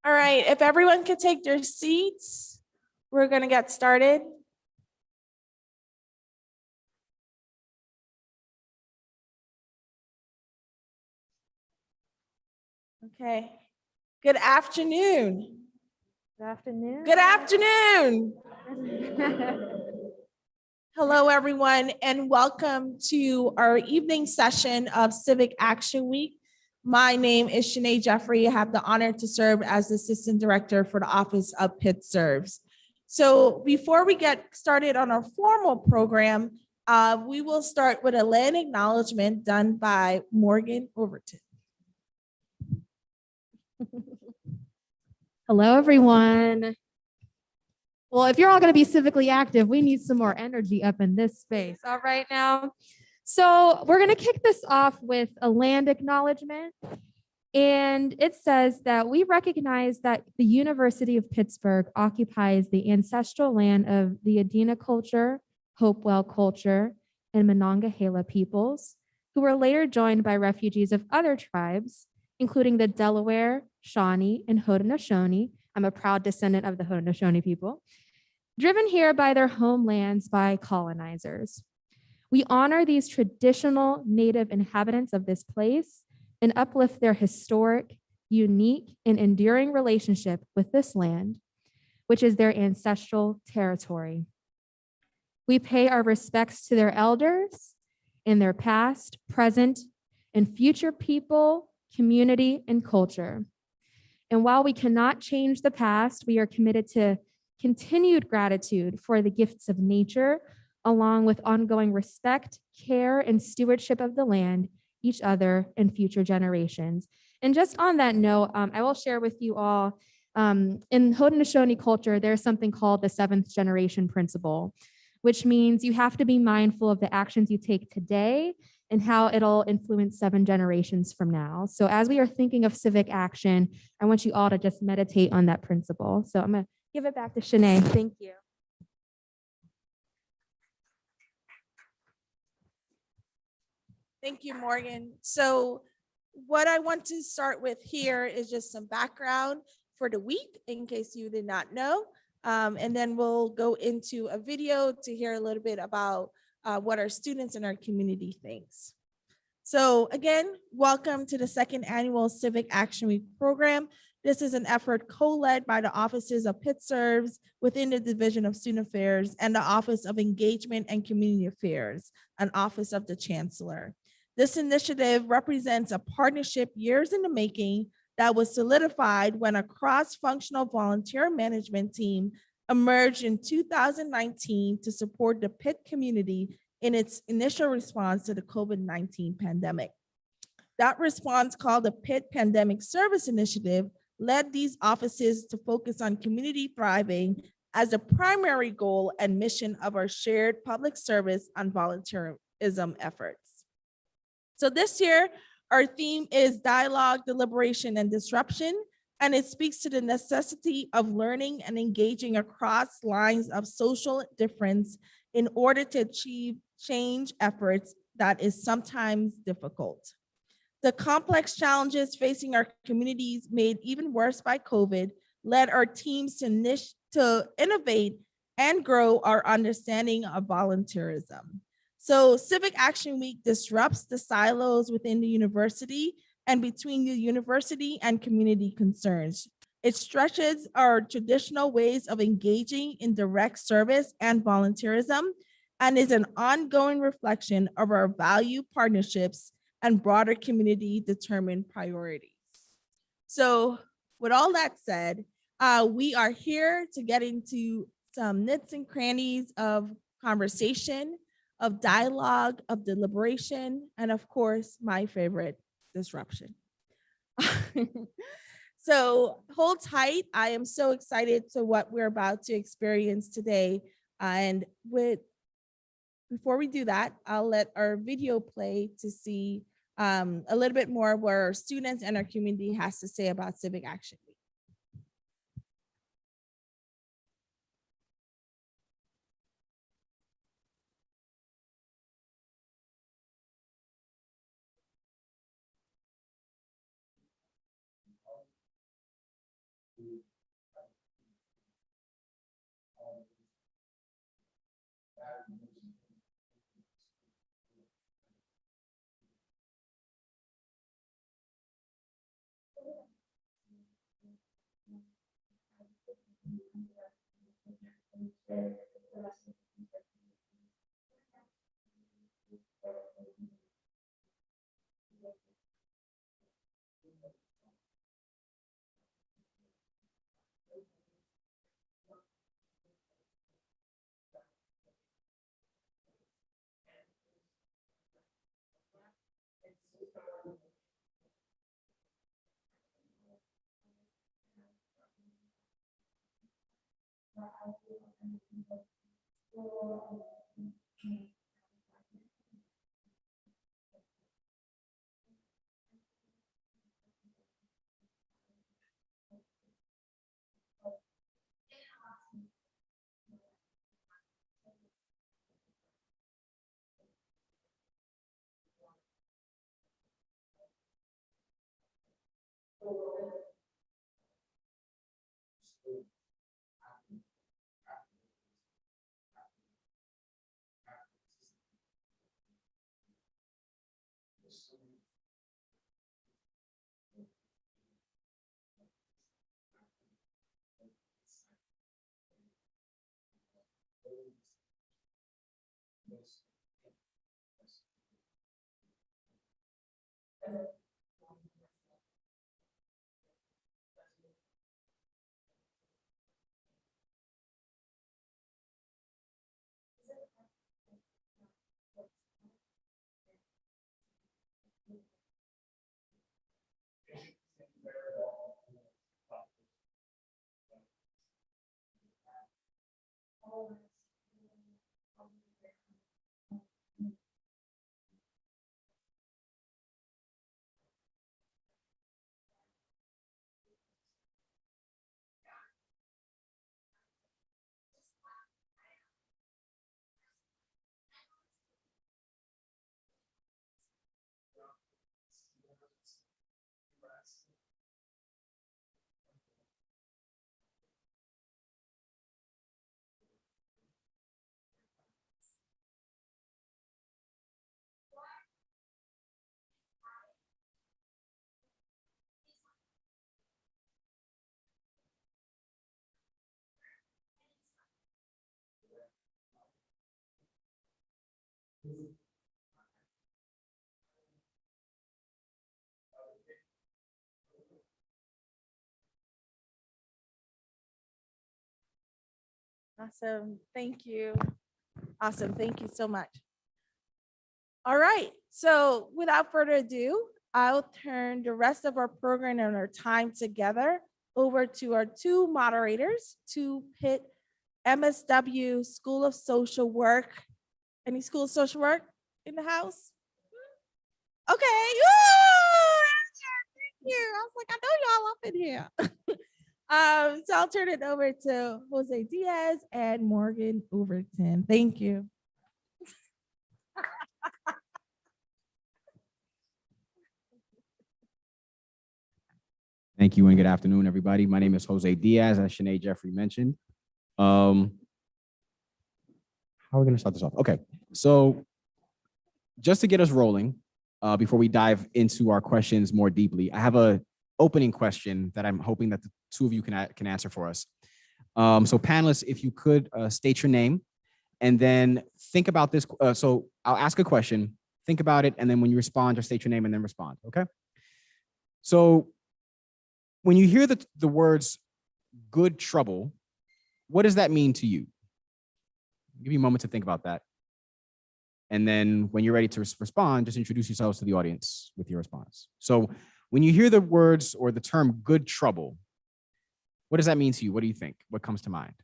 All right, if everyone could take their seats, we're going to get started. Okay. Good afternoon. Good afternoon. Good afternoon. Hello, everyone, and welcome to our evening session of Civic Action Week. My name is Shanae Jeffrey. I have the honor to serve as the Assistant Director for the Office of Pitt Serves. So before we get started on our formal program, we will start with a land acknowledgement done by Morgan Overton. Hello, everyone. Well, if you're all going to be civically active, we need some more energy up in this space. All right now. So we're going to kick this off with a land acknowledgement. And it says that we recognize that the University of Pittsburgh occupies the ancestral land of the Adena culture, Hopewell culture, and Monongahela peoples, who were later joined by refugees of other tribes, including the Delaware, Shawnee, and Haudenosaunee. I'm a proud descendant of the Haudenosaunee people, driven here by their homelands by colonizers. We honor these traditional native inhabitants of this place and uplift their historic, unique, and enduring relationship with this land, which is their ancestral territory. We pay our respects to their elders in their past, present, and future people, community, and culture. And while we cannot change the past, we are committed to continued gratitude for the gifts of nature, along with ongoing respect, care, and stewardship of the land, each other, and future generations. And just on that note, I will share with you all, in Haudenosaunee culture, there's something called the 7th generation principle, which means you have to be mindful of the actions you take today and how it'll influence 7 generations from now. So as we are thinking of civic action, I want you all to just meditate on that principle. So I'm gonna give it back to Shanae. Thank you. Thank you, Morgan. So what I want to start with here is just some background for the week, in case you did not know. And then we'll go into a video to hear a little bit about what our students and our community thinks. So again, welcome to the 2nd annual Civic Action Week program. This is an effort co-led by the offices of Pitt Serves within the Division of Student Affairs and the Office of Engagement and Community Affairs, an office of the Chancellor. This initiative represents a partnership years in the making that was solidified when a cross-functional volunteer management team emerged in 2019 to support the Pitt community in its initial response to the COVID-19 pandemic. That response, called the Pitt Pandemic Service Initiative, led these offices to focus on community thriving as the primary goal and mission of our shared public service and volunteerism efforts. So this year, our theme is dialogue, deliberation, and disruption, and it speaks to the necessity of learning and engaging across lines of social difference in order to achieve change efforts that is sometimes difficult. The complex challenges facing our communities, made even worse by COVID, led our teams to innovate and grow our understanding of volunteerism. So Civic Action Week disrupts the silos within the university and between the university and community concerns. It stretches our traditional ways of engaging in direct service and volunteerism and is an ongoing reflection of our value partnerships and broader community determined priorities. So with all that said, we are here to get into some nits and crannies of conversation, of dialogue, of deliberation, and of course, my favorite, disruption. So hold tight. I am so excited to what we're about to experience today. And before we do that, I'll let our video play to see a little bit more what our students and our community has to say about Civic Action Week. Awesome. Thank you. Awesome. Thank you so much. All right. So without further ado, I'll turn the rest of our program and our time together over to our two moderators to pit MSW School of Social Work. Any School of Social Work in the house? Okay. Thank you. I was like, I know y'all up in here. So I'll turn it over to Jose Diaz and Morgan Overton. Thank you. Thank you and good afternoon, everybody. My name is Jose Diaz, as Shanae Jeffrey mentioned. How are we going to start this off? Okay, so just to get us rolling, before we dive into our questions more deeply, I have an opening question that I'm hoping that the two of you can answer for us. So panelists, if you could state your name and then think about this. So I'll ask a question, think about it, and then when you respond, just state your name and then respond, okay? So when you hear the words good trouble, what does that mean to you? I'll give you a moment to think about that. And then when you're ready to respond, just introduce yourselves to the audience with your response. So when you hear the words or the term good trouble, what does that mean to you? What do you think? What comes to mind?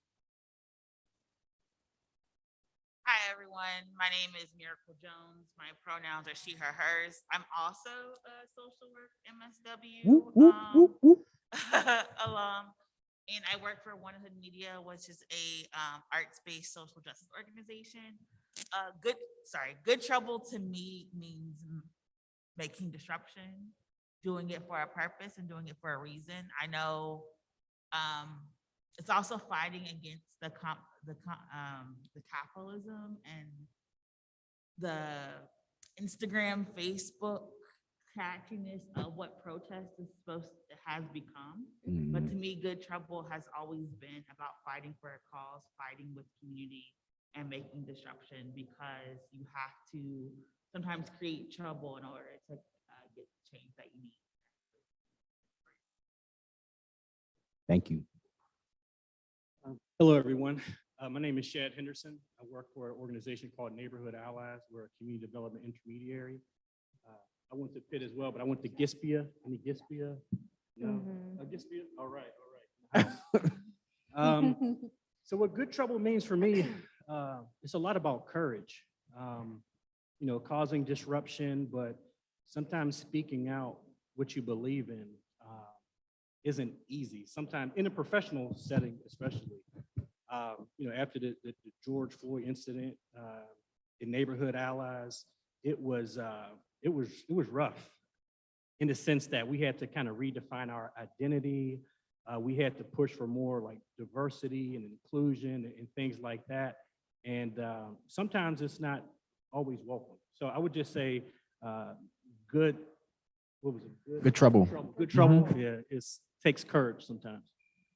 Hi, everyone. My name is Miracle Jones. My pronouns are she, her, hers. I'm also a social work MSW alum, and I work for One Hood Media, which is a arts-based social justice organization. Good trouble to me means making disruption, doing it for a purpose and doing it for a reason. I know it's also fighting against the capitalism and the Instagram, Facebook catchiness of what protest has become. But to me, good trouble has always been about fighting for a cause, fighting with community, and making disruption, because you have to sometimes create trouble in order to get the change that you need. Thank you. Hello, everyone. My name is Shad Henderson. I work for an organization called Neighborhood Allies. We're a community development intermediary. I went to Pitt as well, but I went to Gispia. Any Gispia? No? Gispia? All right. So what good trouble means for me, it's a lot about courage, causing disruption, but sometimes speaking out what you believe in isn't easy. Sometimes in a professional setting, especially, after the George Floyd incident, in Neighborhood Allies, it was rough in the sense that we had to kind of redefine our identity. We had to push for more like diversity and inclusion and things like that. And sometimes it's not always welcome. So I would just say good trouble. Good trouble. Yeah, it takes courage sometimes.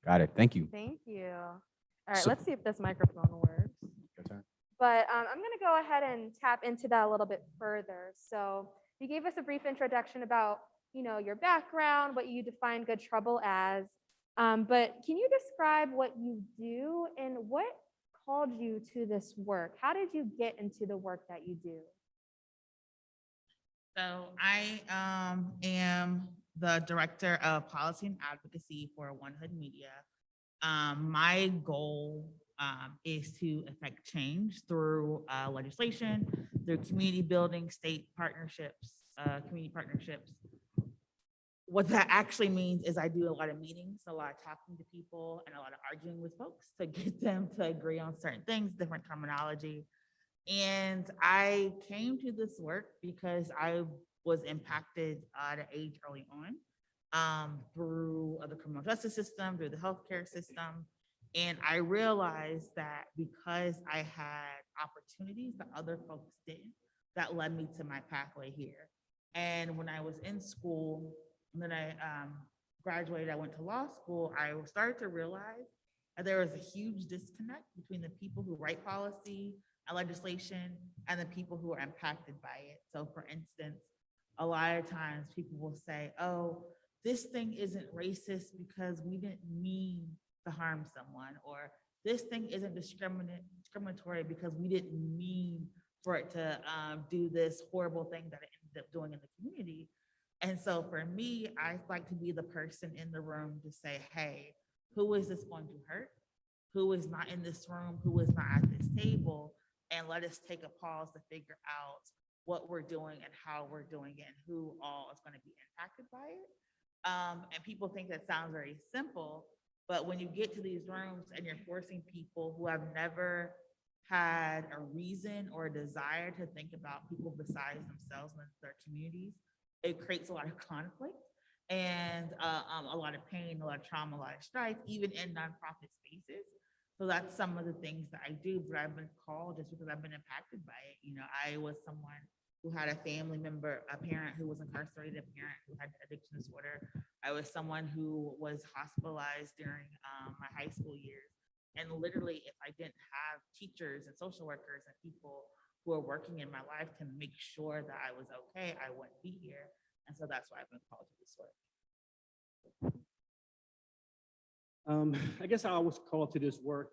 Got it. Thank you. Thank you. All right, So- let's see if this microphone works. Your turn. But I'm going to go ahead and tap into that a little bit further. So you gave us a brief introduction about, your background, what you define good trouble as. But can you describe what you do and what called you to this work? How did you get into the work that you do? So I am the director of policy and advocacy for One Hood Media. My goal is to affect change through legislation, through community building, state partnerships, community partnerships. What that actually means is I do a lot of meetings, a lot of talking to people, and a lot of arguing with folks to get them to agree on certain things, different terminology. And I came to this work because I was impacted at an age early on through the criminal justice system, through the healthcare system. And I realized that because I had opportunities that other folks didn't, that led me to my pathway here. And when I was in school, and then I graduated, I went to law school, I started to realize that there was a huge disconnect between the people who write policy and legislation and the people who are impacted by it. So for instance, a lot of times people will say, oh, this thing isn't racist because we didn't mean to harm someone, or this thing isn't discriminatory because we didn't mean for it to do this horrible thing that it ended up doing in the community. And so for me, I like to be the person in the room to say, hey, who is this going to hurt? Who is not in this room? Who is not at this table? And let us take a pause to figure out what we're doing and how we're doing it and who all is going to be impacted by it. And people think that sounds very simple, but when you get to these rooms and you're forcing people who have never had a reason or a desire to think about people besides themselves and their communities, it creates a lot of conflict and a lot of pain, a lot of trauma, a lot of strife, even in nonprofit spaces. So that's some of the things that I do, but I've been called just because I've been impacted by it. I was someone who had a family member, a parent who was incarcerated, a parent who had addiction disorder. I was someone who was hospitalized during my high school years. And literally, if I didn't have teachers and social workers and people who are working in my life to make sure that I was okay, I wouldn't be here. And so that's why I've been called to this work. I guess I was called to this work.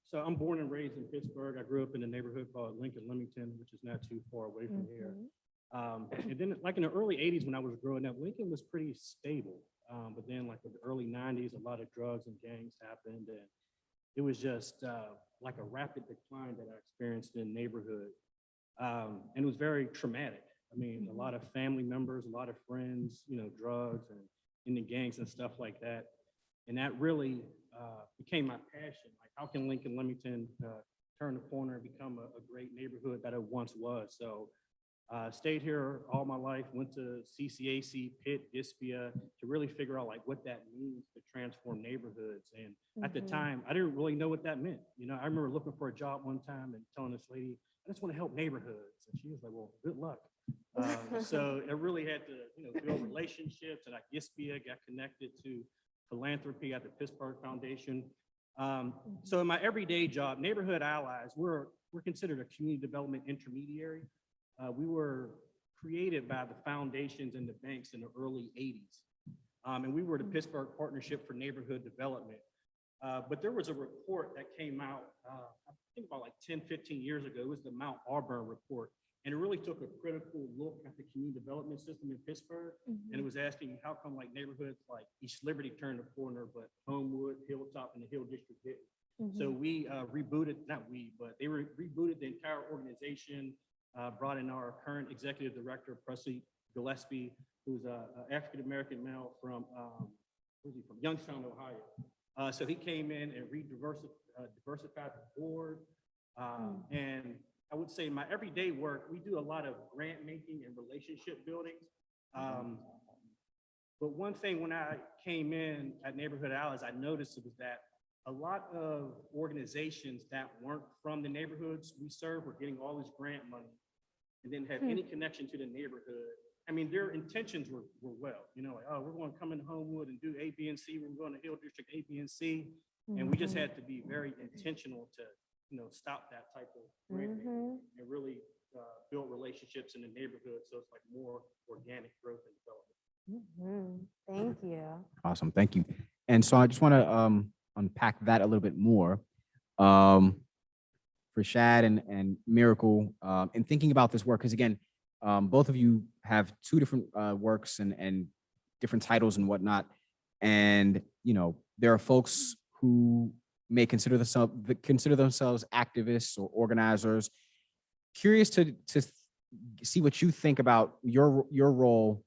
So I'm born and raised in Pittsburgh. I grew up in a neighborhood called Lincoln Leamington, which is not too far away from here. And then like in the early 80s when I was growing up, Lincoln was pretty stable. But then like in the early 90s, a lot of drugs and gangs happened. And it was just like a rapid decline that I experienced in the neighborhood. And it was very traumatic. I mean, a lot of family members, a lot of friends, drugs and in the gangs and stuff like that. And that really became my passion. Like, how can Lincoln Leamington turn the corner and become a great neighborhood that it once was? So stayed here all my life, went to CCAC, Pitt, Gispia, to really figure out like what that means to transform neighborhoods. And at the time, I didn't really know what that meant. I remember looking for a job one time and telling this lady, I just want to help neighborhoods. And she was like, well, good luck. So I really had to, build relationships, and at Gispia got connected to philanthropy at the Pittsburgh Foundation. So in my everyday job, Neighborhood Allies, we're considered a community development intermediary. We were created by the foundations and the banks in the early 80s. And we were the Pittsburgh Partnership for Neighborhood Development. But there was a report that came out, I think about like 10, 15 years ago. It was the Mount Auburn report. And it really took a critical look at the community development system in Pittsburgh. And it was asking how come like neighborhoods like East Liberty turned the corner, but Homewood, Hilltop, and the Hill District didn't. So we rebooted, not we, but they rebooted the entire organization, brought in our current executive director, Presley Gillespie, who's an African-American male from, where's he from? Youngstown, Ohio. So he came in and diversified the board. And I would say my everyday work, we do a lot of grant making and relationship building. But one thing when I came in at Neighborhood Allies, I noticed was that a lot of organizations that weren't from the neighborhoods we serve were getting all this grant money and didn't have any connection to the neighborhood. I mean, their intentions were well, you know, like, oh, we're going to come into Homewood and do A, B, and C. We're going to Hill District A, B, and C. And we just had to be very intentional to, you know, stop that type of grant making and really build relationships in the neighborhood. So it's like more organic growth and development. Thank you. Awesome. Thank you. And so I just want to unpack that a little bit more. For Shad and Miracle, and thinking about this work, because again, both of you have two different works and different titles and whatnot. And, you know, there are folks who may consider themselves activists or organizers. Curious to see what you think about your role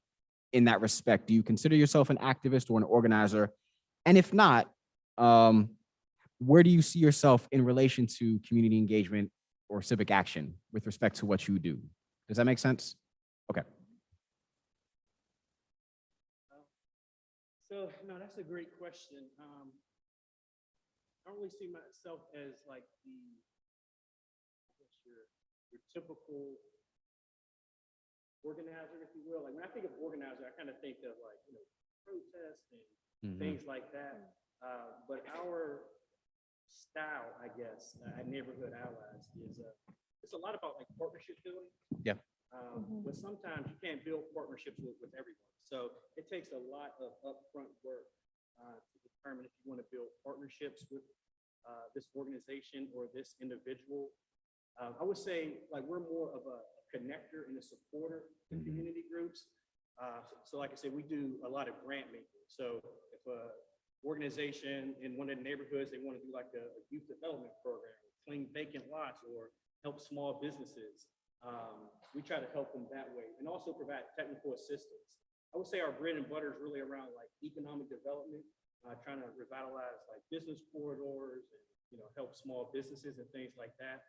in that respect. Do you consider yourself an activist or an organizer? And if not, where do you see yourself in relation to community engagement or civic action with respect to what you do? Does that make sense? Okay. So, no, that's a great question. I don't really see myself as like your typical organizer, if you will. Like when I think of organizer, I kind of think of like, you know, protests and things like that. But our style, I guess, at Neighborhood Allies is it's a lot about like partnership building. Yeah. But sometimes you can't build partnerships with everyone. So it takes a lot of upfront work to determine if you want to build partnerships with this organization or this individual. I would say like we're more of a connector and a supporter in community groups. So like I said, we do a lot of grant making. So if a organization in one of the neighborhoods, they want to do like a youth development program, clean vacant lots or help small businesses, we try to help them that way and also provide technical assistance. I would say our bread and butter is really around like economic development, trying to revitalize like business corridors and, you know, help small businesses and things like that.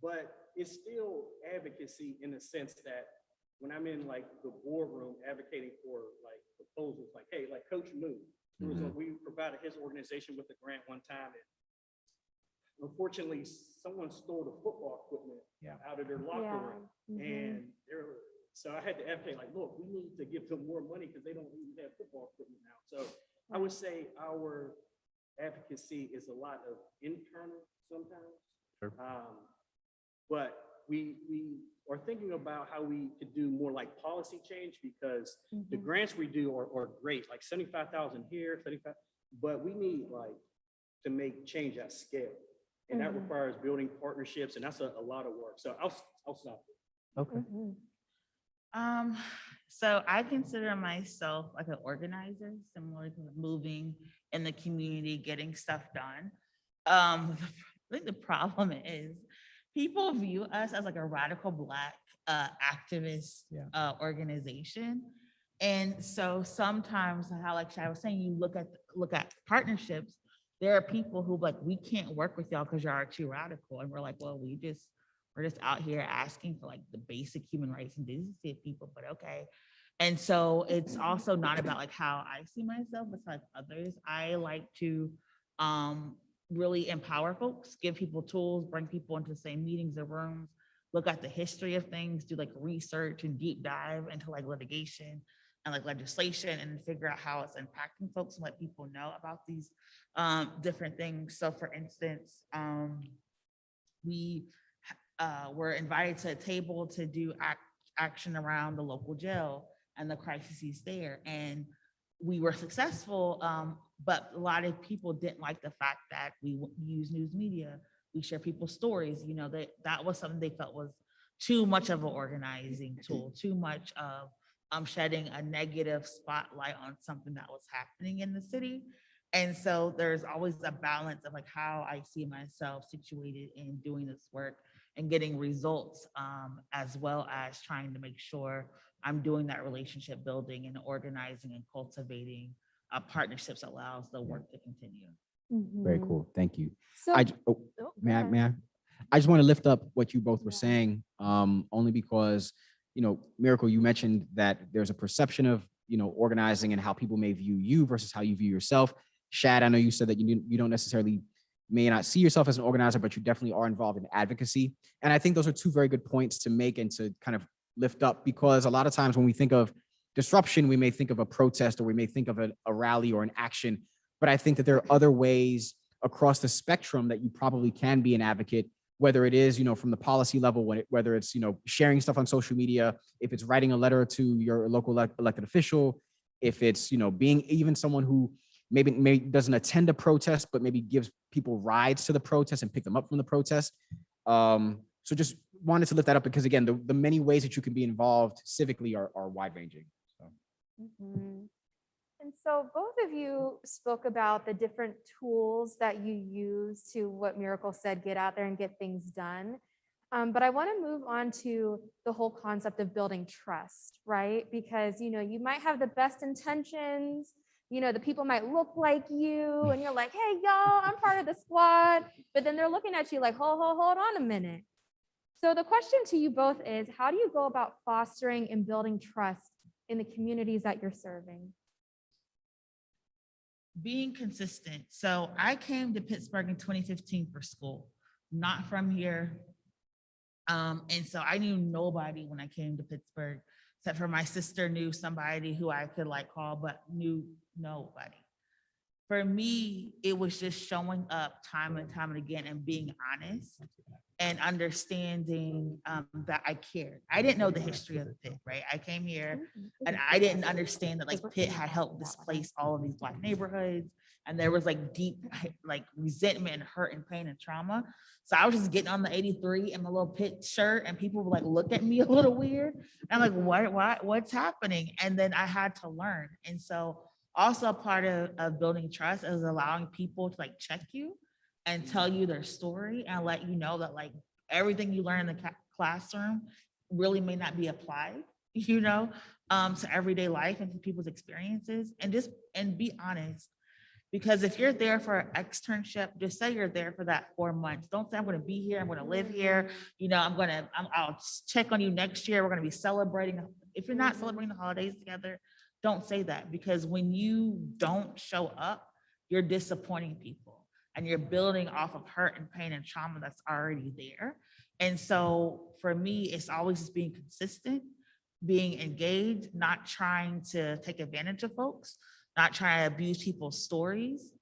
But it's still advocacy in the sense that when I'm in like the boardroom advocating for like proposals, like, hey, like Coach Moo, we provided his organization with a grant one time. And unfortunately, someone stole the football equipment out of their locker room. And so I had to advocate like, look, we need to give them more money because they don't even have football equipment now. So I would say our advocacy is a lot of internal sometimes. Sure. But we are thinking about how we could do more like policy change because the grants we do are great, like 75,000 here, 75, but we need like to make change at scale. And that requires building partnerships, and that's a lot of work. So I'll stop there. Okay. So I consider myself like an organizer, similar to moving in the community, getting stuff done. I think the problem is people view us as like a radical Black activist organization. And so sometimes, how like Shad was saying, you look at partnerships, there are people who like, we can't work with y'all because y'all too radical. And we're like, well, we're just out here asking for like the basic human rights and decency of people, but okay. And so it's also not about like how I see myself, it's like others. I like to really empower folks, give people tools, bring people into the same meetings or rooms, look at the history of things, do like research and deep dive into like litigation and like legislation and figure out how it's impacting folks and let people know about these different things. So for instance, we were invited to a table to do action around the local jail and the crises there. And we were successful, but a lot of people didn't like the fact that we use news media. We share people's stories, you know, that was something they felt was too much of an organizing tool, too much of shedding a negative spotlight on something that was happening in the city. And so there's always a balance of like how I see myself situated in doing this work and getting results, as well as trying to make sure I'm doing that relationship building and organizing and cultivating partnerships that allows the work to continue. Very cool. Thank you. So, May I, ahead. may I? I just want to lift up what you both were Yeah. saying, only because, Miracle, you mentioned that there's a perception of, organizing and how people may view you versus how you view yourself. Shad, I know you said that you don't necessarily may not see yourself as an organizer, but you definitely are involved in advocacy. And I think those are two very good points to make and to kind of lift up, because a lot of times when we think of disruption, we may think of a protest or we may think of a rally or an action. But I think that there are other ways across the spectrum that you probably can be an advocate, whether it is, from the policy level, whether it's, sharing stuff on social media, if it's writing a letter to your local elected official, if it's, being even someone who maybe doesn't attend a protest, but maybe gives people rides to the protest and pick them up from the protest. So just wanted to lift that up because, again, the many ways that you can be involved civically are wide ranging. So. And so both of you spoke about the different tools that you use to, what Miracle said, get out there and get things done. But I want to move on to the whole concept of building trust, right? Because, you might have the best intentions, the people might look like you and you're like, hey, y'all, I'm part of the squad. But then they're looking at you like, hold on a minute. So the question to you both is, how do you go about fostering and building trust in the communities that you're serving? Being consistent. So I came to Pittsburgh in 2015 for school, not from here. And so I knew nobody when I came to Pittsburgh, except for my sister knew somebody who I could call, but knew nobody. For me, it was just showing up time and time and again and being honest and understanding that I cared. I didn't know the history of the Pitt, right? I came here and I didn't understand that Pitt had helped displace all of these Black neighborhoods. And there was deep resentment and hurt and pain and trauma. So I was just getting on the 83 in my little Pitt shirt and people would look at me a little weird. And I'm like, what's happening? And then I had to learn. And so also a part of building trust is allowing people to check you and tell you their story and let you know that everything you learn in the classroom really may not be applied, to everyday life and to people's experiences, and be honest. Because if you're there for an externship, just say you're there for that 4 months. Don't say I'm going to be here, I'm going to live here. I'll check on you next year. We're going to be celebrating. If you're not celebrating the holidays together, don't say that, because when you don't show up, you're disappointing people. And you're building off of hurt and pain and trauma that's already there. And so for me, it's always just being consistent, being engaged, not trying to take advantage of folks, not trying to abuse people's stories.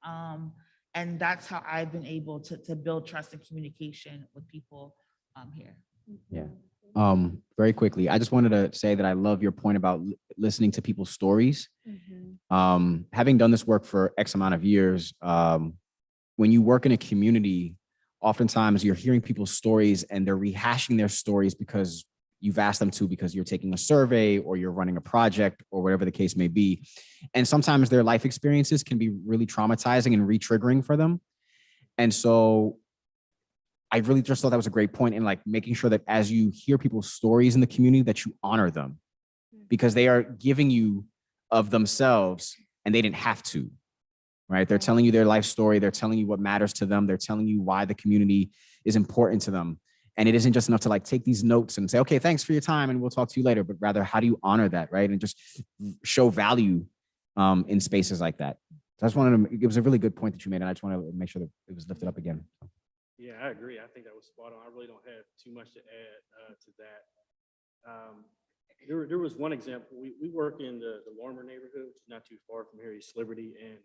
And that's how I've been able to build trust and communication with people here. Yeah. Very quickly, I just wanted to say that I love your point about listening to people's stories. Having done this work for X amount of years, when you work in a community, oftentimes you're hearing people's stories and they're rehashing their stories because you've asked them to, because you're taking a survey or you're running a project or whatever the case may be. And sometimes their life experiences can be really traumatizing and re-triggering for them. And so I really just thought that was a great point in making sure that as you hear people's stories in the community, that you honor them, because they are giving you of themselves and they didn't have to. Right? They're telling you their life story. They're telling you what matters to them. They're telling you why the community is important to them. And it isn't just enough to take these notes and say, okay, thanks for your time and we'll talk to you later, but rather how do you honor that, right? And just show value in spaces like that. So I just wanted to, it was a really good point that you made, and I just want to make sure that it was lifted up again. Yeah, I agree. I think that was spot on. I really don't have too much to add to that. There was one example. We work in the Lorimer neighborhood, which is not too far from here, East Liberty, and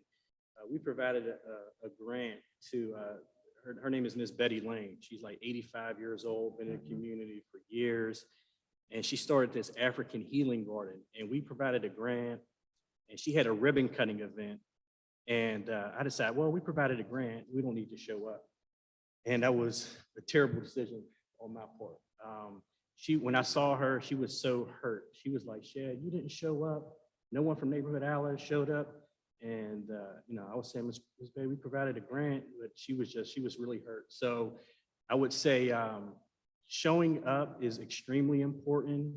we provided a grant to, her name is Miss Betty Lane. She's 85 years old, been in the community for years. And she started this African healing garden, and we provided a grant, and she had a ribbon cutting event. And I decided, well, we provided a grant, we don't need to show up. And that was a terrible decision on my part. When I saw her, she was so hurt. She was like, Shad, you didn't show up. No one from Neighborhood Allies showed up. And, I was saying, Ms. Bay, we provided a grant, but she was really hurt. So I would say showing up is extremely important.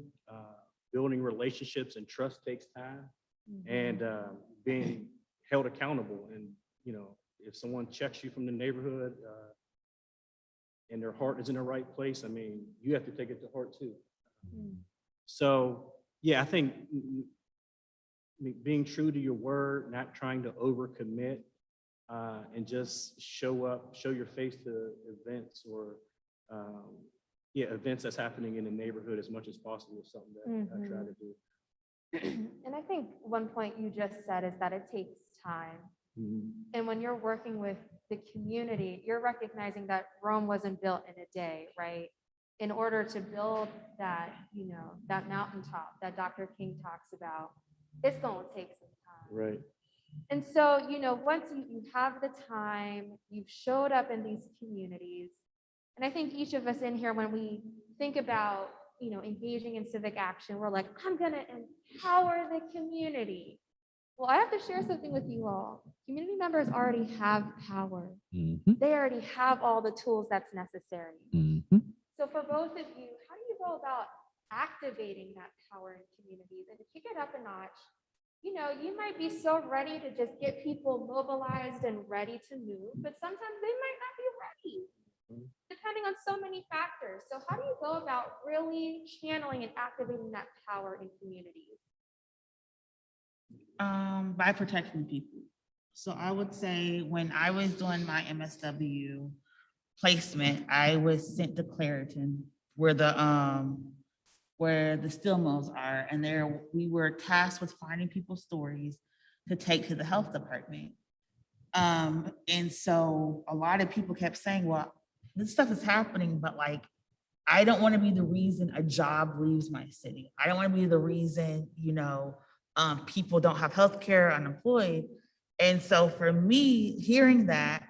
Building relationships and trust takes time, and being held accountable. And, if someone checks you from the neighborhood and their heart is in the right place, I mean, you have to take it to heart too. So, yeah, I think being true to your word, not trying to overcommit, and just show up, show your face to events or events that's happening in the neighborhood as much as possible is something that I try to do. And I think one point you just said is that it takes time. And when you're working with the community, you're recognizing that Rome wasn't built in a day, right? In order to build that, that mountaintop that Dr. King talks about, it's going to take some time. Right. And so, once you have the time, you've showed up in these communities. And I think each of us in here, when we think about, engaging in civic action, we're like, I'm going to empower the community. Well, I have to share something with you all. Community members already have power. They already have all the tools that's necessary. So for both of you, how do you go about activating that power in communities? And to kick it up a notch, you might be so ready to just get people mobilized and ready to move, but sometimes they might not be ready, depending on so many factors. So how do you go about really channeling and activating that power in communities? By protecting people. So I would say when I was doing my MSW placement, I was sent to Clariton, where the steel mills are, and there we were tasked with finding people's stories to take to the health department. And so a lot of people kept saying, well, this stuff is happening, but like, I don't want to be the reason a job leaves my city. I don't want to be the reason, people don't have healthcare, unemployed. And so for me, hearing that,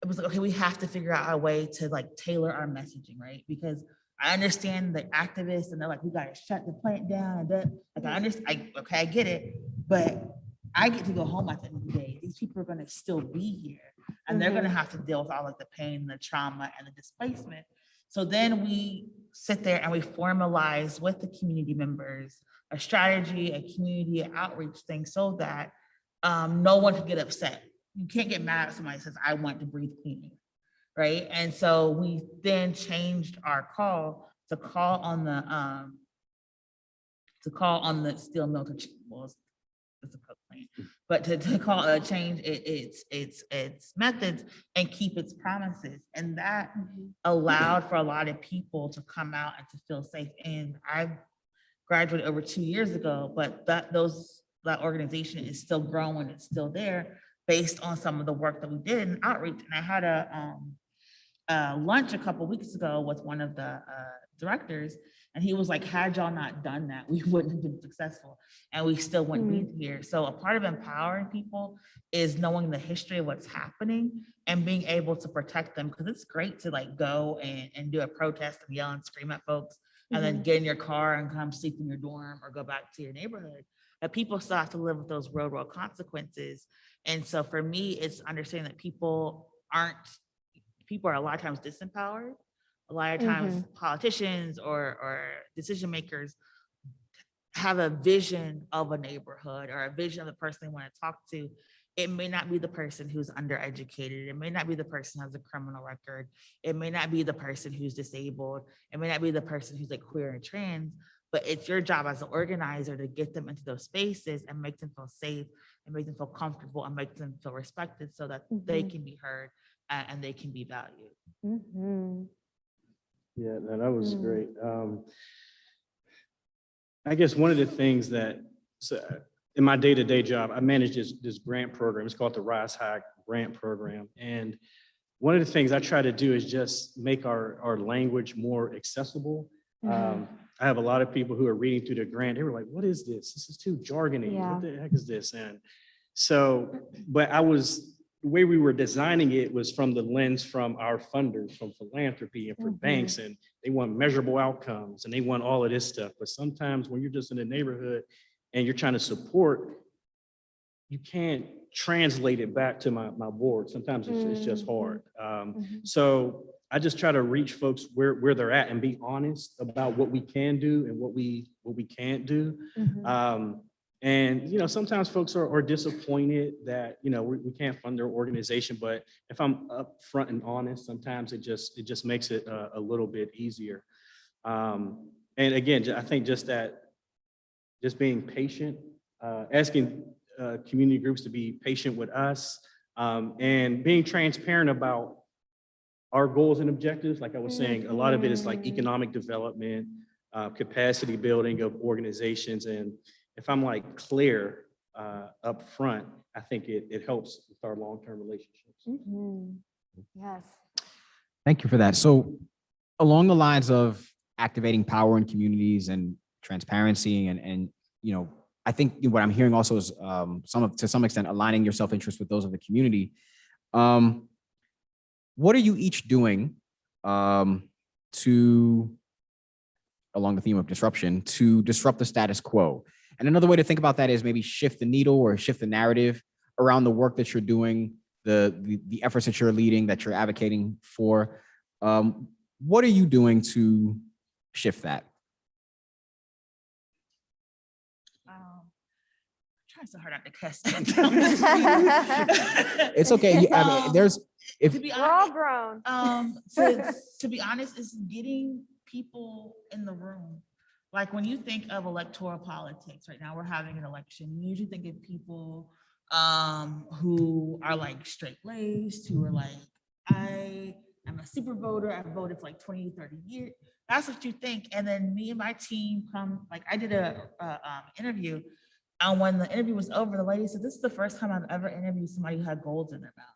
it was like, okay, we have to figure out a way to like tailor our messaging, right? Because I understand the activists and they're like, we got to shut the plant down. And that, like, I understand, I get it, but I get to go home at the end of the day. These people are going to still be here, and they're going to have to deal with all of the pain, the trauma, and the displacement. So then we sit there and we formalize with the community members a strategy, a community outreach thing, so that no one can get upset. You can't get mad at somebody who says, I want to breathe clean, right? And so we then changed our call to call on the steel mill to, well, it's a coke plant, but to call change its methods and keep its promises. And that allowed for a lot of people to come out and to feel safe. And I graduated over 2 years ago, but that organization is still growing, it's still there based on some of the work that we did in outreach. And I had a lunch a couple of weeks ago with one of the directors, and he was like, had y'all not done that, we wouldn't have been successful, and we still wouldn't be here. So a part of empowering people is knowing the history of what's happening and being able to protect them, because it's great to like go and do a protest and yell and scream at folks, and then get in your car and come sleep in your dorm or go back to your neighborhood. But people still have to live with those real world consequences. And so for me, it's understanding that people are a lot of times disempowered. A lot of times politicians or decision makers have a vision of a neighborhood or a vision of the person they want to talk to. It may not be the person who's undereducated. It may not be the person who has a criminal record. It may not be the person who's disabled. It may not be the person who's like queer and trans, but it's your job as an organizer to get them into those spaces and make them feel safe and make them feel comfortable and make them feel respected, so that they can be heard and they can be valued. Yeah, no, that was great. I guess one of the things that, in my day-to-day job, I manage this grant program. It's called the Rise High Grant Program. And one of the things I try to do is just make our language more accessible. I have a lot of people who are reading through the grant. They were like, what is this? This is too jargony. What the heck is this? And so, but the way we were designing it was from the lens from our funders, from philanthropy and for banks, and they want measurable outcomes and they want all of this stuff. But sometimes when you're just in the neighborhood and you're trying to support, you can't translate it back to my board. Sometimes it's just hard. So I just try to reach folks where they're at and be honest about what we can do and what we can't do. And, sometimes folks are disappointed that, we can't fund their organization, but if I'm upfront and honest, sometimes it just makes it a little bit easier. And again, I think just being patient, asking community groups to be patient with us, and being transparent about our goals and objectives. Like I was saying, a lot of it is like economic development, capacity building of organizations. And if I'm like clear up front, I think it helps with our long-term relationships. Yes. Thank you for that. So along the lines of activating power in communities and transparency and I think what I'm hearing also is to some extent aligning your self-interest with those of the community. What are you each doing to, along the theme of disruption, to disrupt the status quo? And another way to think about that is maybe shift the needle or shift the narrative around the work that you're doing, the efforts that you're leading, that you're advocating for. What are you doing to shift that? Trying so hard not to cuss. It's okay. I mean, to be We're all honest, grown. to be honest, it's getting people in the room. Like when you think of electoral politics, right now we're having an election. You usually think of people who are like straight-laced, who are like, I am a super voter. I've voted for like 20, 30 years. That's what you think. And then me and my team I did a interview. And when the interview was over, the lady said, this is the first time I've ever interviewed somebody who had goals in their mouth.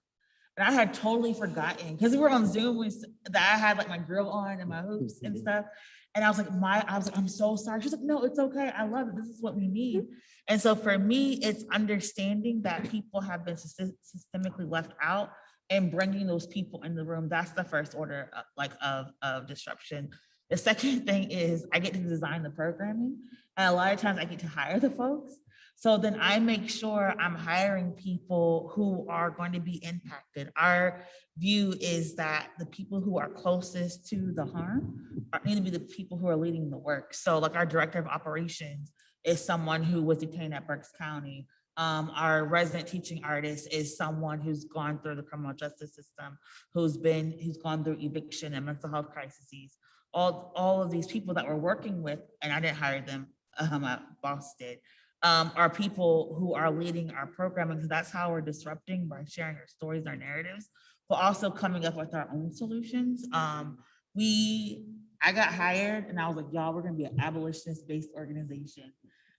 And I had totally forgotten, because we were on Zoom that I had like my grill on and my hoops and stuff. And I was like, I'm so sorry. She's like, no, it's okay. I love it. This is what we need. And so for me, it's understanding that people have been systemically left out and bringing those people in the room. That's the first order of disruption. The second thing is I get to design the programming. And a lot of times I get to hire the folks. So then I make sure I'm hiring people who are going to be impacted. Our view is that the people who are closest to the harm need to be the people who are leading the work. So like our director of operations is someone who was detained at Berks County. Our resident teaching artist is someone who's gone through the criminal justice system, who's gone through eviction and mental health crises. All of these people that we're working with, and I didn't hire them, my boss did, are people who are leading our programming, because that's how we're disrupting, by sharing our stories, our narratives, but also coming up with our own solutions. I got hired and I was like, y'all, we're gonna be an abolitionist-based organization.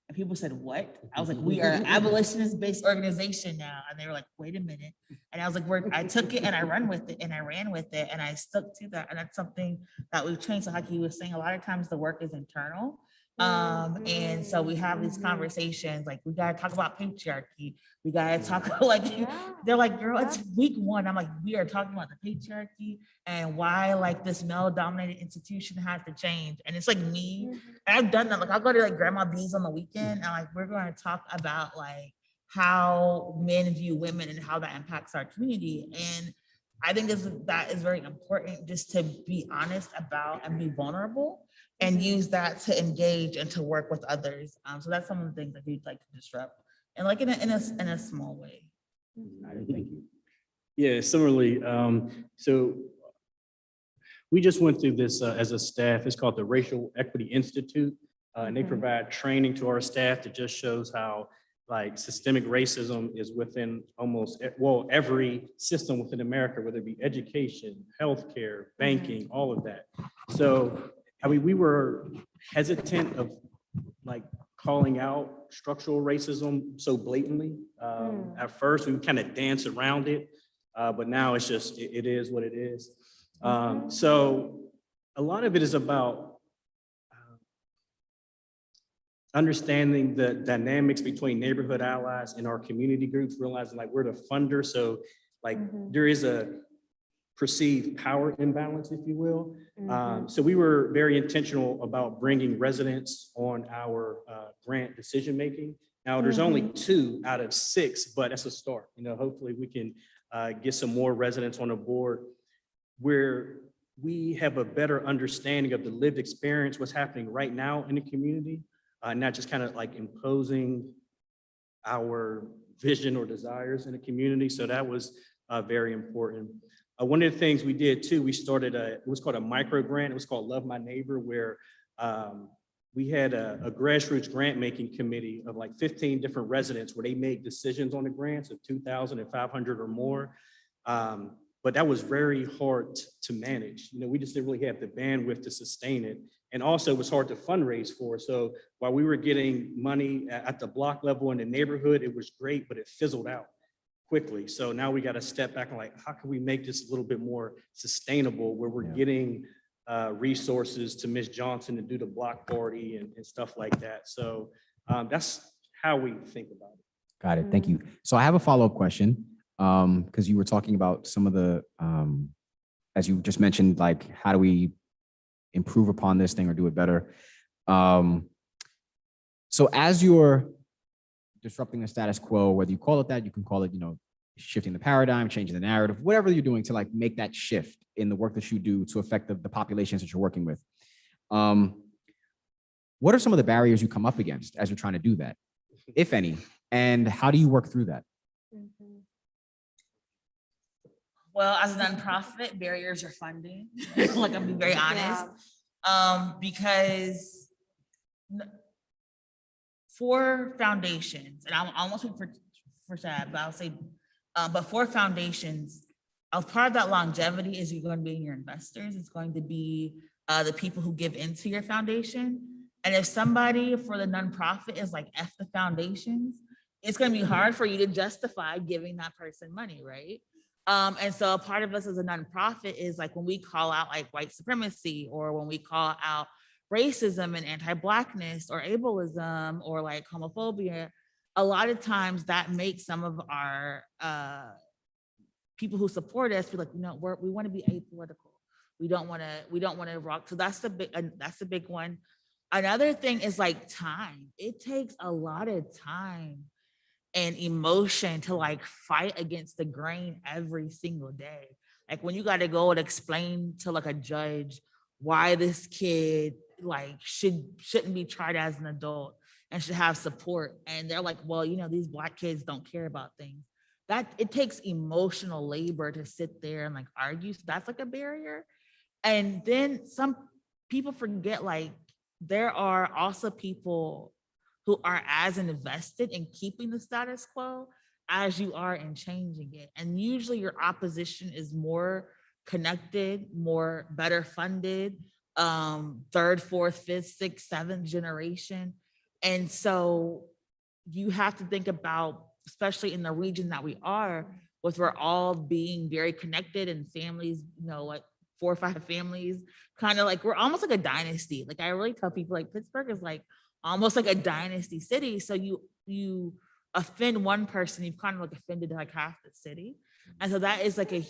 And people said, what? I was like, we are an abolitionist-based organization now. And they were like, wait a minute. And I was like, I took it and I ran with it and I stuck to that. And that's something that we've changed. So like he was saying, a lot of times the work is internal. And so we have these conversations, like we gotta talk about patriarchy. We gotta talk they're like, girl, it's week one. I'm like, we are talking about the patriarchy and why like this male dominated institution has to change. And it's like me, and I've done that. Like I'll go to like Grandma B's on the weekend and like, we're going to talk about like how men view women and how that impacts our community. And I think that is very important, just to be honest about and be vulnerable and use that to engage and to work with others. So that's some of the things that we'd like to disrupt, and like in a small way. Thank you. Yeah, similarly, so we just went through this as a staff. It's called the Racial Equity Institute, and they provide training to our staff that just shows how like systemic racism is within every system within America, whether it be education, healthcare, banking, all of that. So I mean, we were hesitant of like calling out structural racism so blatantly. At first, we kind of danced around it, but now it's just, it is what it is. So a lot of it is about understanding the dynamics between neighborhood allies and our community groups, realizing like we're the funder. So like there is a perceived power imbalance, if you will. So we were very intentional about bringing residents on our grant decision-making Now, there's only 2 out of 6, but that's a start. Hopefully we can get some more residents on the board where we have a better understanding of the lived experience, what's happening right now in the community, not just kind of like imposing our vision or desires in the community. So that was very important. One of the things we did too, we started it was called a micro grant. It was called Love My Neighbor, where we had a grassroots grant making committee of like 15 different residents where they made decisions on the grants of 2,500 or more. But that was very hard to manage. We just didn't really have the bandwidth to sustain it. And also it was hard to fundraise for. So while we were getting money at the block level in the neighborhood, it was great, but it fizzled out quickly. So now we got to step back and like, how can we make this a little bit more sustainable where we're getting resources to Ms. Johnson to do the block party and stuff like that. So that's how we think about it. Got it. Thank you. So I have a follow-up question. Because you were talking about some of the, as you just mentioned, like, how do we improve upon this thing or do it better? So as you're disrupting the status quo, whether you call it that, you can call it, shifting the paradigm, changing the narrative, whatever you're doing to like make that shift in the work that you do to affect the populations that you're working with. What are some of the barriers you come up against as you're trying to do that, if any, and how do you work through that? Well, as a nonprofit, barriers are funding. Like, I'm being very honest. Because for foundations, and I'm almost for Shad, but I'll say, but for foundations, as part of that longevity is you're going to be your investors. It's going to be the people who give into your foundation. And if somebody for the nonprofit is like, F the foundations, it's going to be hard for you to justify giving that person money, right? And so a part of us as a nonprofit is like when we call out like white supremacy or when we call out racism and anti-Blackness or ableism or like homophobia, a lot of times that makes some of our people who support us feel like, we want to be apolitical. We don't want to rock. So that's the big one. Another thing is like time. It takes a lot of time and emotion to like fight against the grain every single day. Like when you got to go and explain to like a judge why this kid like shouldn't be tried as an adult and should have support. And they're like, well, these Black kids don't care about things. That it takes emotional labor to sit there and like argue. So that's like a barrier. And then some people forget like there are also people who are as invested in keeping the status quo as you are in changing it. And usually your opposition is more connected, better funded, third, fourth, fifth, sixth, seventh generation. And so you have to think about, especially in the region that we are, with we're all being very connected and families, like 4 or 5 families, kind of like, we're almost like a dynasty. Like I really tell people like Pittsburgh is like almost like a dynasty city. So you offend one person, you've kind of like offended like half the city. And so that is like a,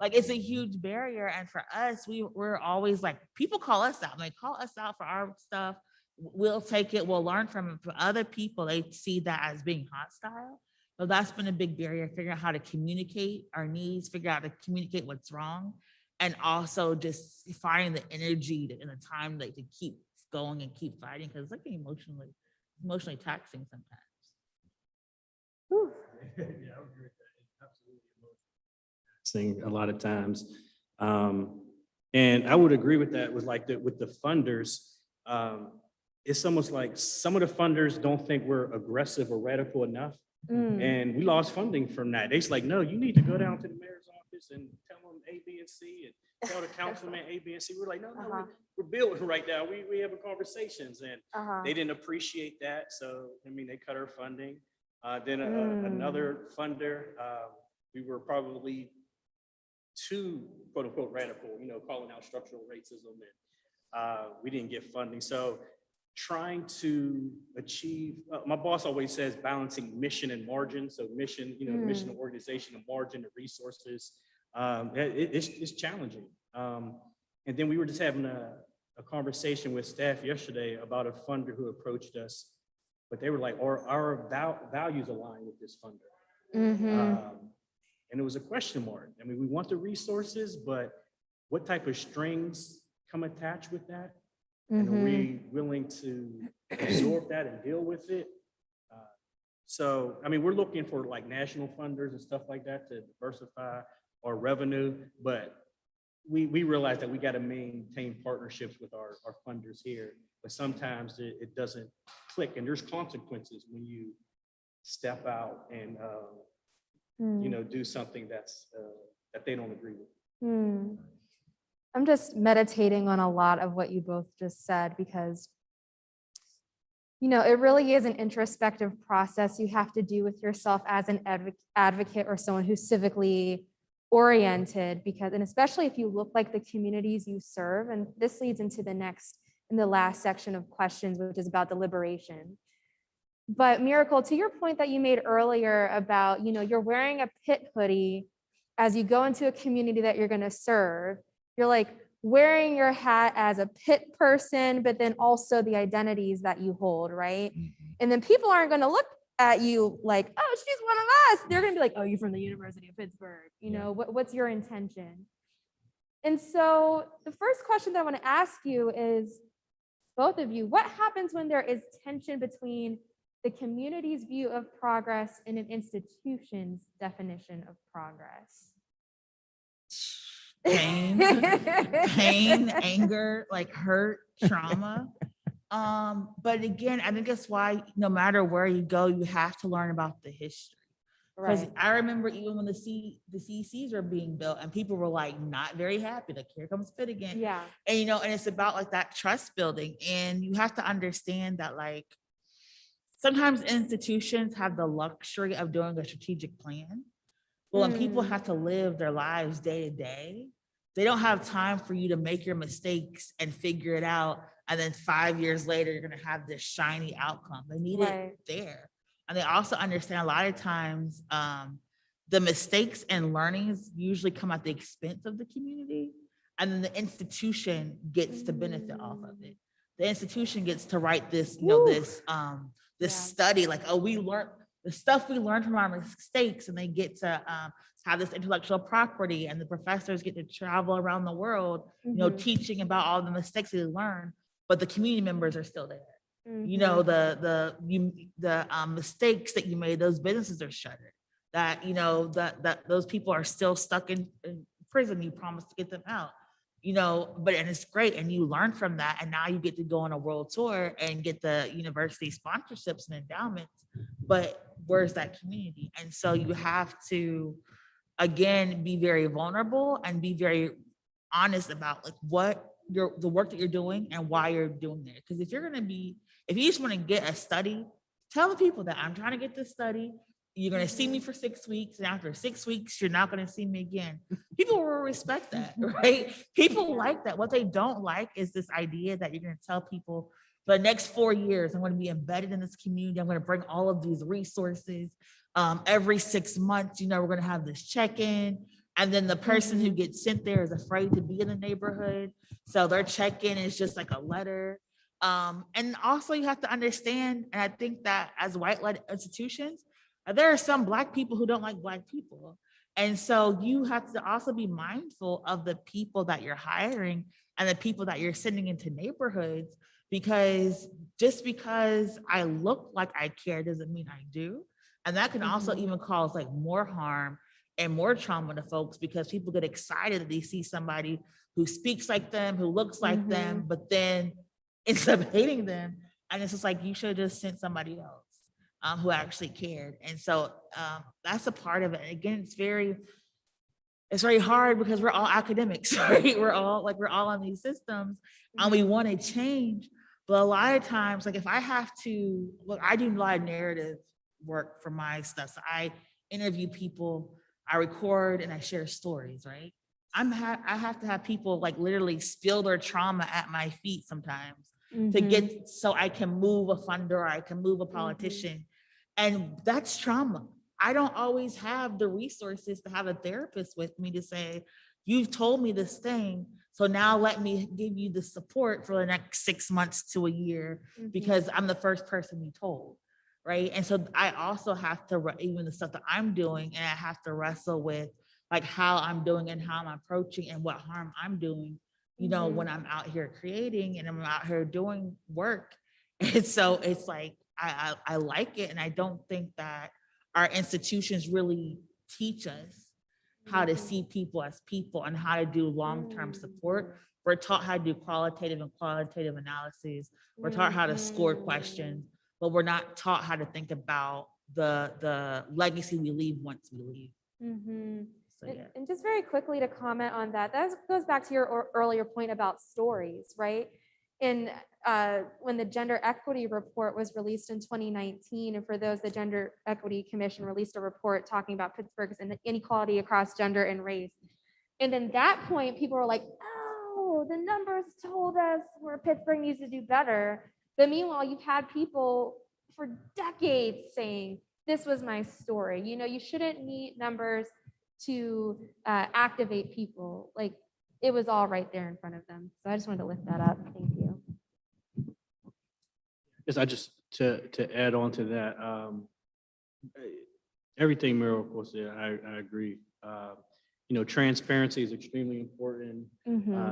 like it's a huge barrier. And for us, we're always like, people call us out, like call us out for our stuff. We'll take it, we'll learn from it. For other people, they see that as being hostile. So that's been a big barrier, figuring out how to communicate our needs, figure out how to communicate what's wrong. And also just finding the energy and the time to keep going and keep fighting, because it's like emotionally taxing sometimes. Yeah, I would agree with that. Absolutely a lot of times. And I would agree with that with the funders. It's almost like some of the funders don't think we're aggressive or radical enough. And we lost funding from that. They're like, no, you need to go down to the mayor's office and tell them A, B, and C, and tell the councilman A, B, and C. We're like, no, we're building right now. We having conversations, and they didn't appreciate that. So, they cut our funding. Then another funder, we were probably too, quote unquote, radical, calling out structural racism, and we didn't get funding. So trying to achieve, my boss always says balancing mission and margin. So mission, mission of organization and margin of resources. It's challenging. And then we were just having a conversation with staff yesterday about a funder who approached us but they were like, our values align with this funder. And it was a question mark. I mean, we want the resources, but what type of strings come attached with that? And are we willing to absorb that and deal with it? So, I mean, we're looking for like national funders and stuff like that to diversify our revenue, but we realize that we got to maintain partnerships with our funders here, but sometimes it doesn't click, and there's consequences when you step out and do something that's that they don't agree with. I'm just meditating on a lot of what you both just said, because it really is an introspective process you have to do with yourself as an advocate or someone who's civically oriented, and especially if you look like the communities you serve. And this leads into the last section of questions, which is about deliberation. But Miracle, to your point that you made earlier about, you're wearing a pit hoodie as you go into a community that you're going to serve, you're like wearing your hat as a pit person, but then also the identities that you hold, right? And then people aren't going to look at you like, oh, she's one of us. They're going to be like, oh, you're from the University of Pittsburgh. What's your intention? And so the first question that I want to ask you is, both of you, what happens when there is tension between the community's view of progress and an institution's definition of progress? Pain, anger, like hurt, trauma. But again, I think that's why no matter where you go, you have to learn about the history. Because I remember even when the CCs were being built and people were like not very happy, like here comes Pitt again. Yeah. And and it's about like that trust building. And you have to understand that like sometimes institutions have the luxury of doing a strategic plan. But when people have to live their lives day to day, they don't have time for you to make your mistakes and figure it out. And then 5 years later, you're going to have this shiny outcome. They need it there. And they also understand a lot of times the mistakes and learnings usually come at the expense of the community. And then the institution gets to benefit off of it. The institution gets to write this, this study, like, oh, we learned the stuff we learned from our mistakes, and they get to have this intellectual property, and the professors get to travel around the world, teaching about all the mistakes they learned, but the community members are still there. The mistakes that you made, those businesses are shuttered. That those people are still stuck in prison. You promised to get them out. And it's great, and you learn from that, and now you get to go on a world tour and get the university sponsorships and endowments. But where's that community? And so you have to, again, be very vulnerable and be very honest about like the work that you're doing and why you're doing it. Because if you just want to get a study, tell the people that I'm trying to get this study. You're going to see me for 6 weeks, and after 6 weeks, you're not going to see me again. People will respect that, right? People like that. What they don't like is this idea that you're going to tell people for the next 4 years, I'm going to be embedded in this community. I'm going to bring all of these resources. Every 6 months, we're going to have this check-in. And then the person who gets sent there is afraid to be in the neighborhood. So their check-in is just like a letter. And also you have to understand, and I think that as white-led institutions, there are some Black people who don't like Black people. And so you have to also be mindful of the people that you're hiring and the people that you're sending into neighborhoods, because just because I look like I care doesn't mean I do. And that can also even cause like more harm and more trauma to folks, because people get excited that they see somebody who speaks like them, who looks like them, but then ends up hating them. And it's just like, you should have just sent somebody else who actually cared. And so that's a part of it. And again, it's very hard because we're all academics, right? We're all on these systems and we want to change. But a lot of times, like if I have to, I do a lot of narrative work for my stuff. So I interview people, I record, and I share stories, right? I have to have people like literally spill their trauma at my feet sometimes to get, so I can move a funder, or I can move a politician. And that's trauma. I don't always have the resources to have a therapist with me to say, you've told me this thing, So now let me give you the support for the next 6 months to a year because I'm the first person you told. Right. And so I also have to, even the stuff that I'm doing, and I have to wrestle with like how I'm doing and how I'm approaching and what harm I'm doing, you know, when I'm out here creating and I'm out here doing work. And so it's like, I like it. And I don't think that our institutions really teach us how to see people as people and how to do long-term support. We're taught how to do qualitative and qualitative analyses. We're taught how to score questions, but we're not taught how to think about the legacy we leave once we leave. So, yeah. And just very quickly to comment on that, that goes back to your earlier point about stories, right? And when the Gender Equity Report was released in 2019, and for those, the Gender Equity Commission released a report talking about Pittsburgh's inequality across gender and race. And then that point, people were like, oh, the numbers told us where Pittsburgh needs to do better. But meanwhile, you've had people for decades saying, this was my story. You know, you shouldn't need numbers to activate people. Like, it was all right there in front of them. So I just wanted to lift that up. Thank you. Yes, I just to add on to that, everything Miracle said, I agree. You know, transparency is extremely important,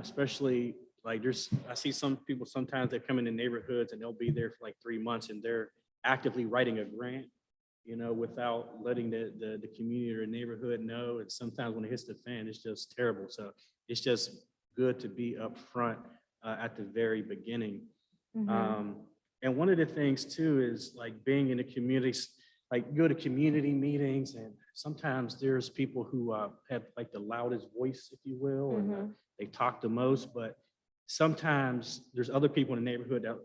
especially like I see some people sometimes that come into neighborhoods and they'll be there for like 3 months and they're actively writing a grant, you know, without letting the community or neighborhood know. And sometimes when it hits the fan, it's just terrible. So it's just good to be upfront at the very beginning. And one of the things too is like being in the communities, like you go to community meetings and sometimes there's people who have like the loudest voice, if you will, and they talk the most, but sometimes there's other people in the neighborhood that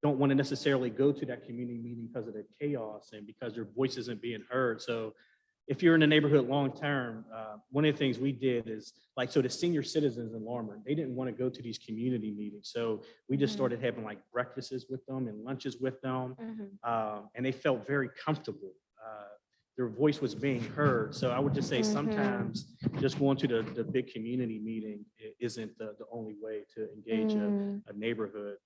don't want to necessarily go to that community meeting because of the chaos and because their voice isn't being heard. So if you're in the neighborhood long-term, one of the things we did is like, so the senior citizens in Larmer, they didn't want to go to these community meetings. So we just started having like breakfasts with them and lunches with them. And they felt very comfortable. Their voice was being heard. So I would just say sometimes just going to the big community meeting isn't the only way to engage a neighborhood.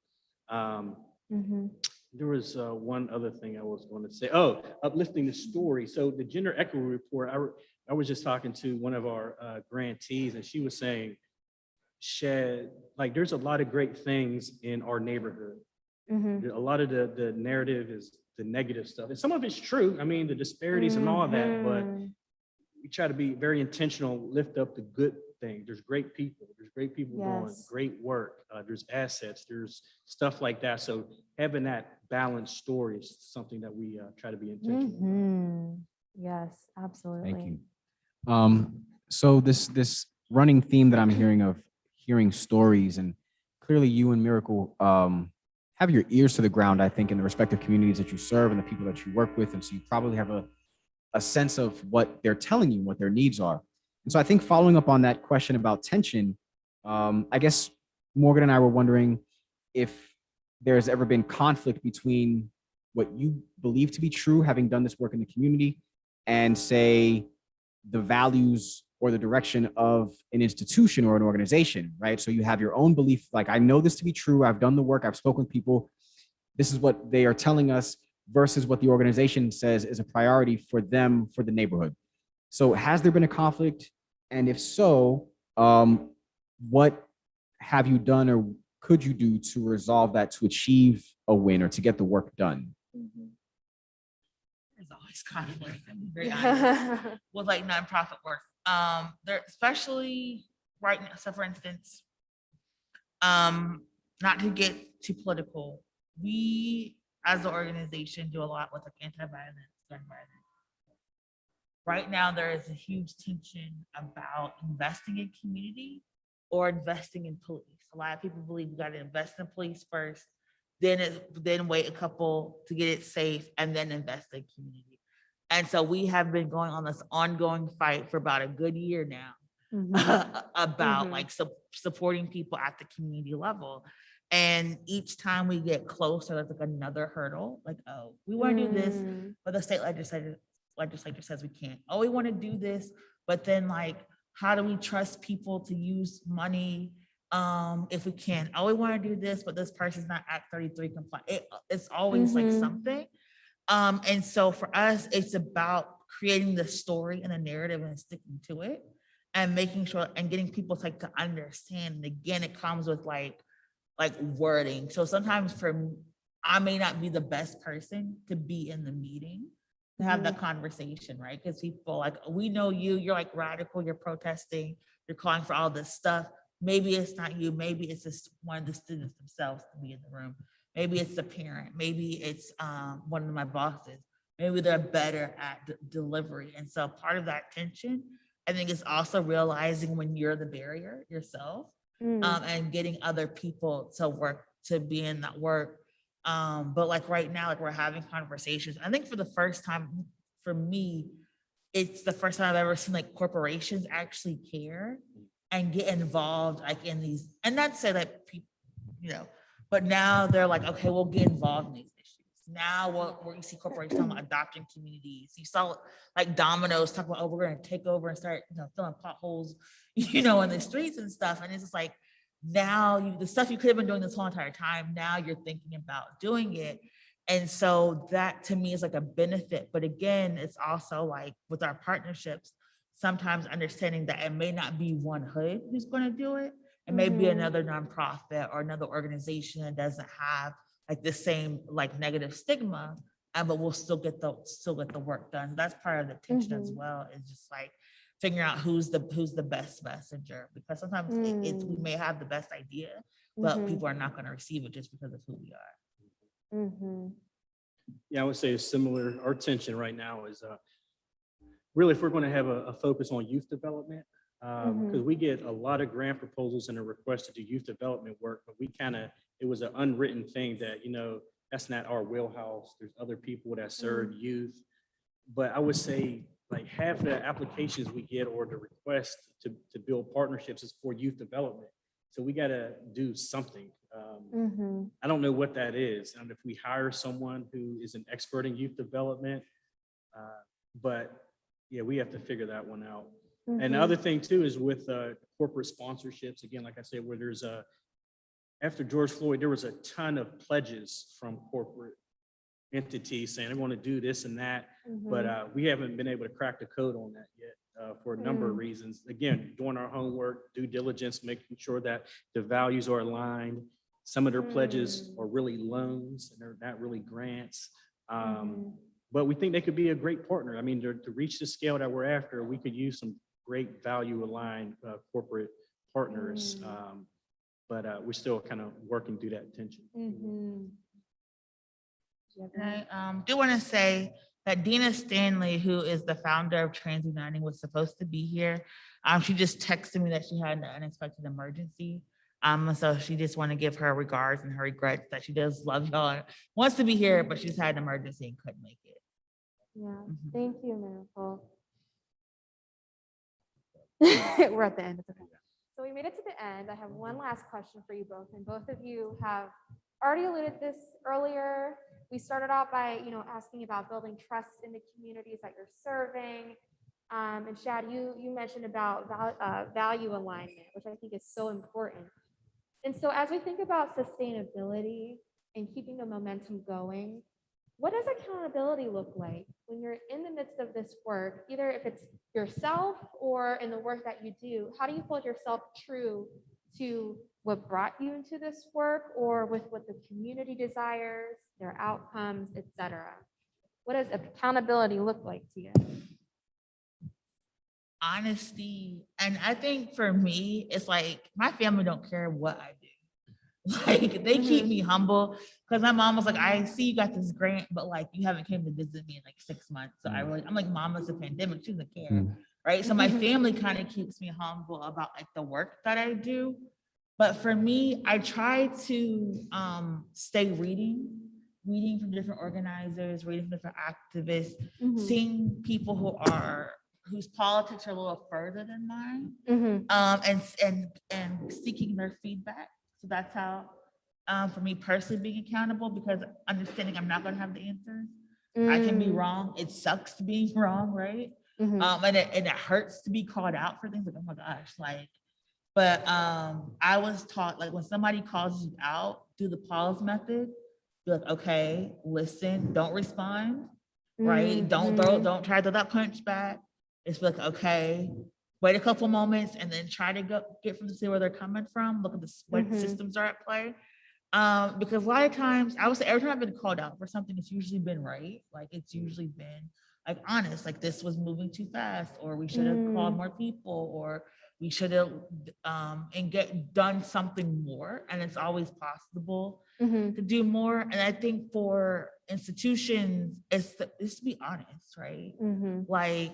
There was one other thing I was going to say. Oh, uplifting the story. So the Gender Equity Report, I was just talking to one of our grantees and she was saying, Shad, like there's a lot of great things in our neighborhood. A lot of the narrative is the negative stuff. And some of it's true. I mean, the disparities and all of that, but we try to be very intentional, lift up the good thing. There's great people. There's great people doing great work. There's assets. There's stuff like that. So having that balanced story is something that we try to be intentional about. Yes, absolutely. Thank you. So this running theme that I'm hearing of hearing stories, and clearly you and Miracle have your ears to the ground, I think, in the respective communities that you serve and the people that you work with. And so you probably have a sense of what they're telling you, what their needs are. And so I think following up on that question about tension, I guess Morgan and I were wondering if there's ever been conflict between what you believe to be true, having done this work in the community, and say the values or the direction of an institution or an organization, right? So you have your own belief, like, I know this to be true. I've done the work. I've spoken with people. This is what they are telling us versus what the organization says is a priority for them, for the neighborhood. So has there been a conflict? And if so, what have you done or could you do to resolve that, to achieve a win or to get the work done? There's always conflict. I'm very honest with like nonprofit work. There, especially right now. So for instance, not to get too political, we as an organization do a lot with like anti-violence, gun violence. Right now, there is a huge tension about investing in community or investing in police. A lot of people believe we got to invest in police first, then wait a couple to get it safe, and then invest in community. And so we have been going on this ongoing fight for about a good year now about like supporting people at the community level. And each time we get closer, there's like another hurdle. Like, oh, we want to do this, but the state legislature says we can't. Oh, we want to do this, but then like, how do we trust people to use money if we can. Oh, we want to do this, but this person's not Act 33 compliant. It's always like something. And so for us, it's about creating the story and the narrative and sticking to it and making sure and getting people to understand. And again, it comes with like wording. So sometimes I may not be the best person to be in the meeting to have that conversation, right? Because people we know you're like radical, you're protesting, you're calling for all this stuff. Maybe it's not you, maybe it's just one of the students themselves to be in the room. Maybe it's the parent, maybe it's one of my bosses. Maybe they're better at delivery. And so part of that tension, I think, is also realizing when you're the barrier yourself, and getting other people to be in that work. But right now, we're having conversations. I think for the first time, for me, it's the first time I've ever seen corporations actually care and get involved in these, and not say that people, but now they're okay, we'll get involved in these issues. Now you see corporations talking about adopting communities. You saw Domino's talk about, oh, we're going to take over and start, filling potholes, in the streets and stuff. And it's just now the stuff you could have been doing this whole entire time, now you're thinking about doing it. And so that to me is a benefit. But again, it's also with our partnerships, sometimes understanding that it may not be one hood who's going to do it. It may be another nonprofit or another organization that doesn't have the same negative stigma, but we'll still get the work done. That's part of the tension as well, is just figuring out who's the best messenger, because sometimes we may have the best idea, but people are not going to receive it just because of who we are. Yeah, I would say it's similar. Our tension right now is really if we're going to have a focus on youth development, because we get a lot of grant proposals and a request to do youth development work, but it was an unwritten thing that, that's not our wheelhouse. There's other people that serve youth. But I would say half the applications we get or the request to build partnerships is for youth development. So we got to do something. I don't know what that is. And if we hire someone who is an expert in youth development, but yeah, we have to figure that one out. And the other thing too is with corporate sponsorships. Again, like I said, where there's after George Floyd, there was a ton of pledges from corporate entities saying they want to do this and that, but we haven't been able to crack the code on that yet for a number of reasons. Again, doing our homework, due diligence, making sure that the values are aligned. Some of their pledges are really loans and they're not really grants. But we think they could be a great partner. I mean, to reach the scale that we're after, we could use some great value aligned corporate partners. But we're still kind of working through that tension. And I do want to say that Dina Stanley, who is the founder of Trans Uniting, was supposed to be here. She just texted me that she had an unexpected emergency. So she just want to give her regards and her regrets that she does love y'all and wants to be here, but she's had an emergency and couldn't make it. Yeah, thank you, Miracle. We're at the end of the podcast. So we made it to the end. I have one last question for you both, and both of you have already alluded this earlier. We started out by, asking about building trust in the communities that you're serving. And Shad, you mentioned about value alignment, which I think is so important. And so as we think about sustainability and keeping the momentum going, what does accountability look like when you're in the midst of this work, either if it's yourself or in the work that you do? How do you hold yourself true to what brought you into this work, or with what the community desires, their outcomes, etc.? What does accountability look like to you? Honesty. And I think for me, it's my family don't care what I do. They keep me humble, because my mom was I see you got this grant, but you haven't came to visit me in 6 months. So I'm Mom, it's a pandemic, she doesn't care. Right. So my family kind of keeps me humble about the work that I do. But for me, I try to stay reading from different organizers, reading from different activists, seeing people whose politics are a little further than mine, and seeking their feedback. So that's how, for me personally, being accountable, because understanding I'm not going to have the answers. I can be wrong. It sucks to be wrong, right? And it hurts to be called out for things oh my gosh, But I was taught, like, when somebody calls you out, do the pause method. Be like, okay, listen, don't respond, right? Don't try to that punch back. It's like, okay, wait a couple moments and then try to get from to see where they're coming from. Look at what systems are at play. Because a lot of times, I would say every time I've been called out for something, it's usually been right. Like, it's usually been like honest, like this was moving too fast, or we should have called more people, or we should have done something more. And it's always possible to do more. And I think for institutions, it's to be honest, right? Like,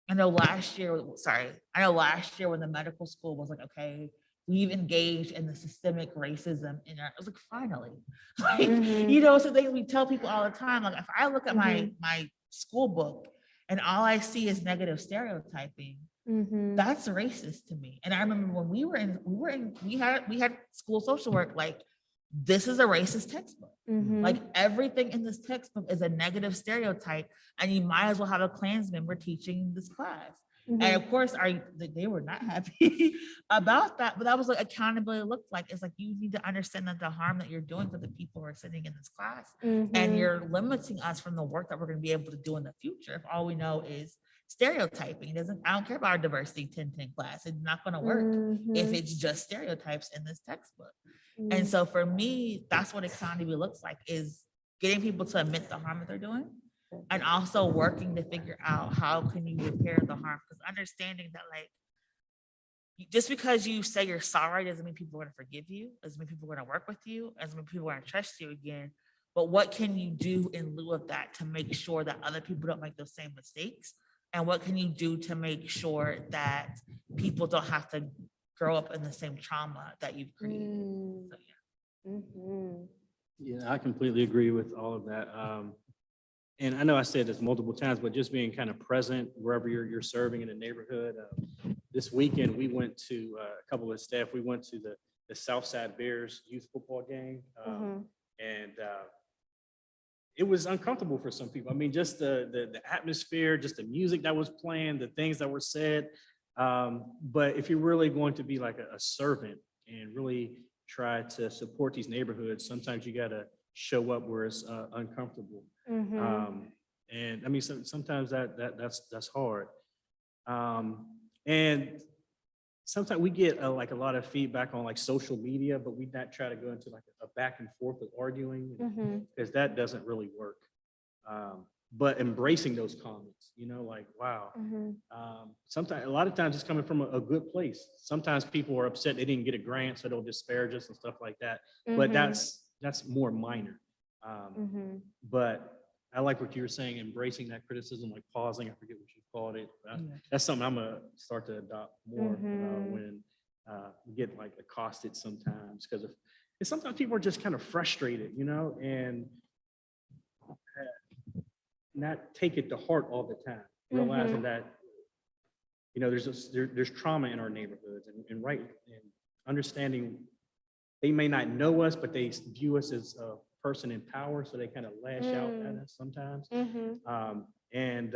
I know last year when the medical school was like, okay, we've engaged in the systemic racism in our, I was like, finally, like, you know, so we tell people all the time, like, if I look at my school book and all I see is negative stereotyping, that's racist to me. And I remember when we had school social work, like, this is a racist textbook. Like, everything in this textbook is a negative stereotype, and you might as well have a Klan member teaching this class. And of course, they were not happy about that, but that was what accountability looked like. It's like, you need to understand that the harm that you're doing to the people who are sitting in this class, and you're limiting us from the work that we're going to be able to do in the future. If all we know is stereotyping, I don't care about our diversity 10-10 class. It's not going to work if it's just stereotypes in this textbook. And so for me, that's what accountability looks like, is getting people to admit the harm that they're doing, and also working to figure out how can you repair the harm. Because understanding that, like, just because you say you're sorry doesn't mean people are going to forgive you, doesn't mean people are going to work with you, doesn't mean people are going to trust you again. But what can you do in lieu of that to make sure that other people don't make those same mistakes? And what can you do to make sure that people don't have to grow up in the same trauma that you've created? So, Yeah, I completely agree with all of that. And I know I said this multiple times, but just being kind of present wherever you're serving in the neighborhood. This weekend, we went to a couple of staff. We went to the Southside Bears youth football game, and it was uncomfortable for some people. I mean, just the atmosphere, just the music that was playing, the things that were said. But if you're really going to be like a servant and really try to support these neighborhoods, sometimes you got to show up where it's uncomfortable. And I mean, sometimes that's hard. And sometimes we get like a lot of feedback on like social media, but we not try to go into like a back and forth with arguing, because that doesn't really work. But embracing those comments, you know, like, wow. Sometimes, a lot of times it's coming from a good place. Sometimes people are upset they didn't get a grant, so they'll disparage us and stuff like that. But that's more minor. But I like what you were saying, embracing that criticism, like pausing, I forget what you called it. That's something I'm gonna start to adopt more when we get like accosted sometimes, because sometimes people are just kind of frustrated, you know, and not take it to heart all the time, realizing that, you know, there's trauma in our neighborhoods, and understanding they may not know us, but they view us as a person in power, so they kind of lash out at us sometimes, and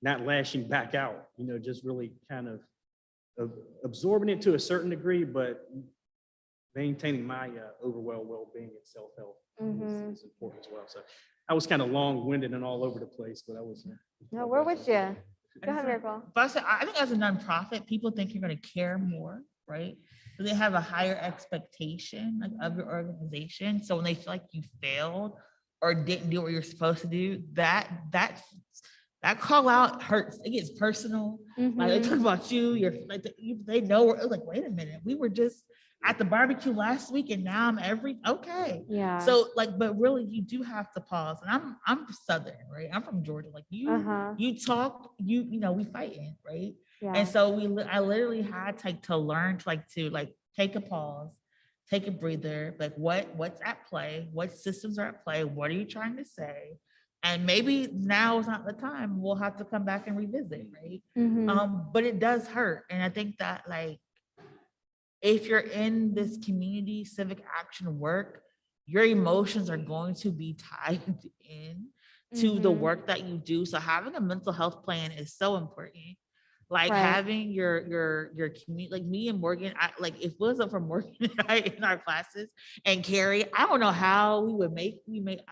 not lashing back out, you know, just really kind of absorbing it to a certain degree, but maintaining my overall well-being and self-help is important as well. So I was kind of long-winded and all over the place, but I was. No, we're with you. Go ahead, Miracle. But I think as a nonprofit, people think you're going to care more, right? So they have a higher expectation, like, of your organization. So when they feel like you failed or didn't do what you're supposed to do, that call out hurts. It gets personal. Like, they talk about you. They know. Like, wait a minute, we were just at the barbecue last week, and now I'm okay. Yeah. So, like, but really, you do have to pause. And I'm Southern, right? I'm from Georgia. Like, you talk, you know, we fighting, right? Yeah. And so I literally had to learn to take a pause, take a breather, like, what's at play, what systems are at play, what are you trying to say? And maybe now is not the time. We'll have to come back and revisit, right? But it does hurt. And I think that, like, if you're in this community civic action work, your emotions are going to be tied in to the work that you do. So having a mental health plan is so important, Like Right. having your community, like me and Morgan, like if it wasn't for Morgan and I in our classes and Carrie, I don't know how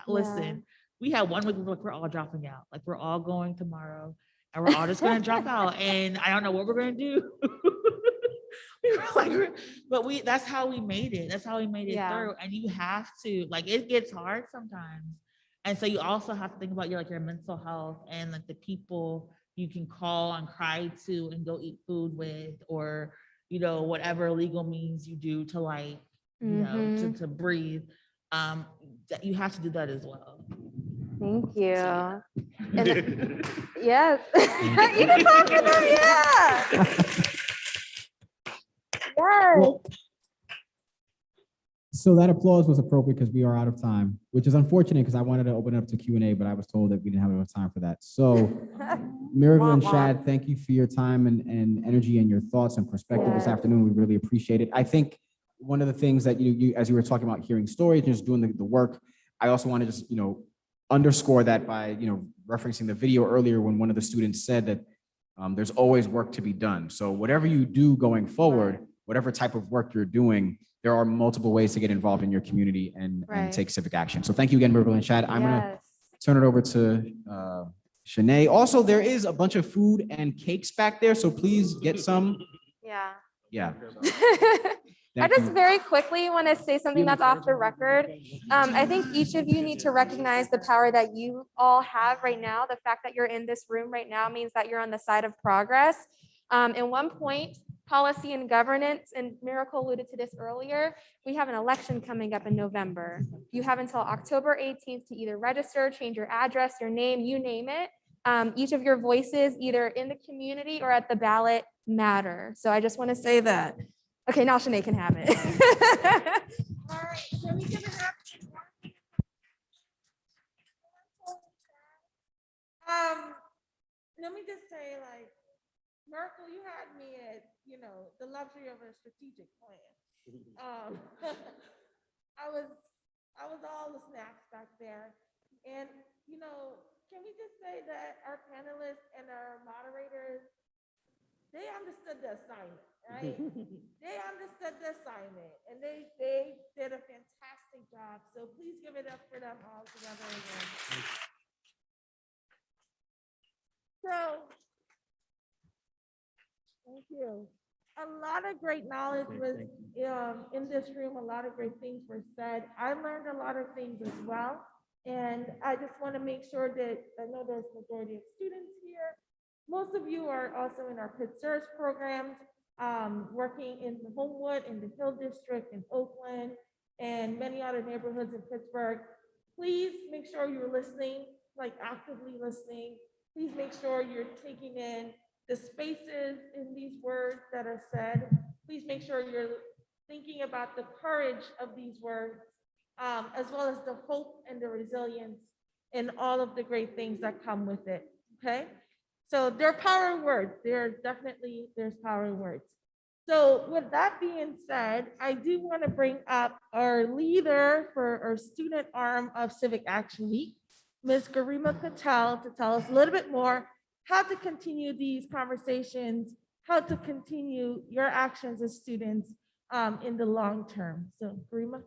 listen, we had one week like we're all dropping out. Like we're all going tomorrow and we're all just gonna drop out. And I don't know what we're gonna do. We were like, but that's how we made it. That's how we made it through. And you have to, like, it gets hard sometimes. And so you also have to think about your mental health and like the people you can call and cry to and go eat food with, or, whatever legal means you do to like, to breathe. That you have to do that as well. Thank you. So, And yes. You can clap for them, yeah. Yes. So that applause was appropriate because we are out of time, which is unfortunate because I wanted to open it up to Q&A, but I was told that we didn't have enough time for that. So Miracle and Shad, thank you for your time and energy and your thoughts and perspective this afternoon. We really appreciate it. I think one of the things that you as you were talking about hearing stories, just doing the work, I also want to just, underscore that by, referencing the video earlier when one of the students said that there's always work to be done. So whatever you do going forward, whatever type of work you're doing, there are multiple ways to get involved in your community and take civic action. So thank you again, Miracle and Shad. I'm gonna turn it over to Shanae. Also, there is a bunch of food and cakes back there, so please get some. Yeah. I just very quickly want to say something that's off the record. I think each of you need to recognize the power that you all have right now. The fact that you're in this room right now means that you're on the side of progress. And one point, policy and governance, and Miracle alluded to this earlier, we have an election coming up in November. You have until October 18th to either register, change your address, your name, you name it. Each of your voices, either in the community or at the ballot, matter. So I just want to say that. Okay, now Shanae can have it. All right, can we give it up? Let me just say, like, Miracle, you had me at, the luxury of a strategic plan. I was all the snacks back there. And, can we just say that our panelists and our moderators, they understood the assignment, right? They understood the assignment and they did a fantastic job. So please give it up for them all together again. So, thank you. A lot of great knowledge was in this room. A lot of great things were said. I learned a lot of things as well. And I just want to make sure that I know there's a majority of students here. Most of you are also in our Pit Search programs, working in the Homewood, in the Hill District, in Oakland, and many other neighborhoods in Pittsburgh. Please make sure you're listening, like actively listening. Please make sure you're taking in the spaces in these words that are said. Please make sure you're thinking about the courage of these words, as well as the hope and the resilience and all of the great things that come with it, okay? So there are power words. There's power in words. So with that being said, I do want to bring up our leader for our student arm of Civic Action Week, Ms. Garima Patel, to tell us a little bit more how to continue these conversations, how to continue your actions as students in the long term. So Garima.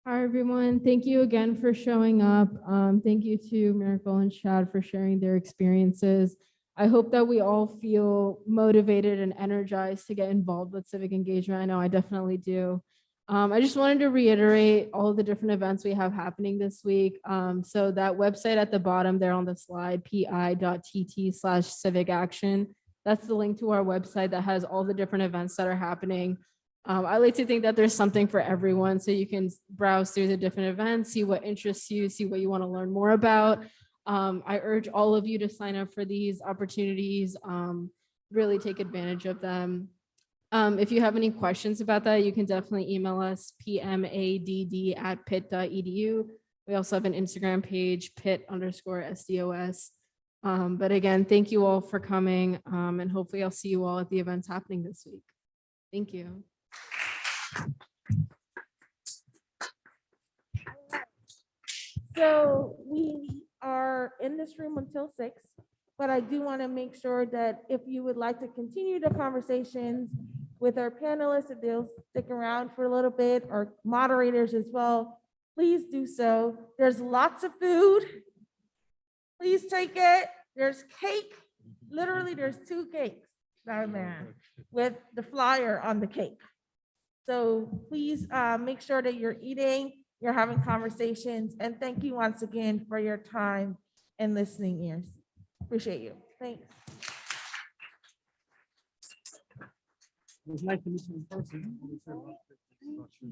Hi, everyone. Thank you again for showing up. Thank you to Miracle and Shad for sharing their experiences. I hope that we all feel motivated and energized to get involved with civic engagement. I know I definitely do. I just wanted to reiterate all the different events we have happening this week. So that website at the bottom there on the slide, pi.tt/civicaction, that's the link to our website that has all the different events that are happening. I like to think that there's something for everyone, so you can browse through the different events, see what interests you, see what you want to learn more about. I urge all of you to sign up for these opportunities, really take advantage of them. If you have any questions about that, you can definitely email us, pmadd@pitt.edu. We also have an Instagram page, pit_SDOS. But again, thank you all for coming, and hopefully I'll see you all at the events happening this week. Thank you. So we are in this room until 6, but I do want to make sure that if you would like to continue the conversations with our panelists, if they'll stick around for a little bit, or moderators as well, please do so. There's lots of food. Please take it. There's cake. Literally, there's 2 cakes, man, with the flyer on the cake. So please make sure that you're eating, you're having conversations, and thank you once again for your time and listening ears. Appreciate you. Thanks. It was nice to meet you in person.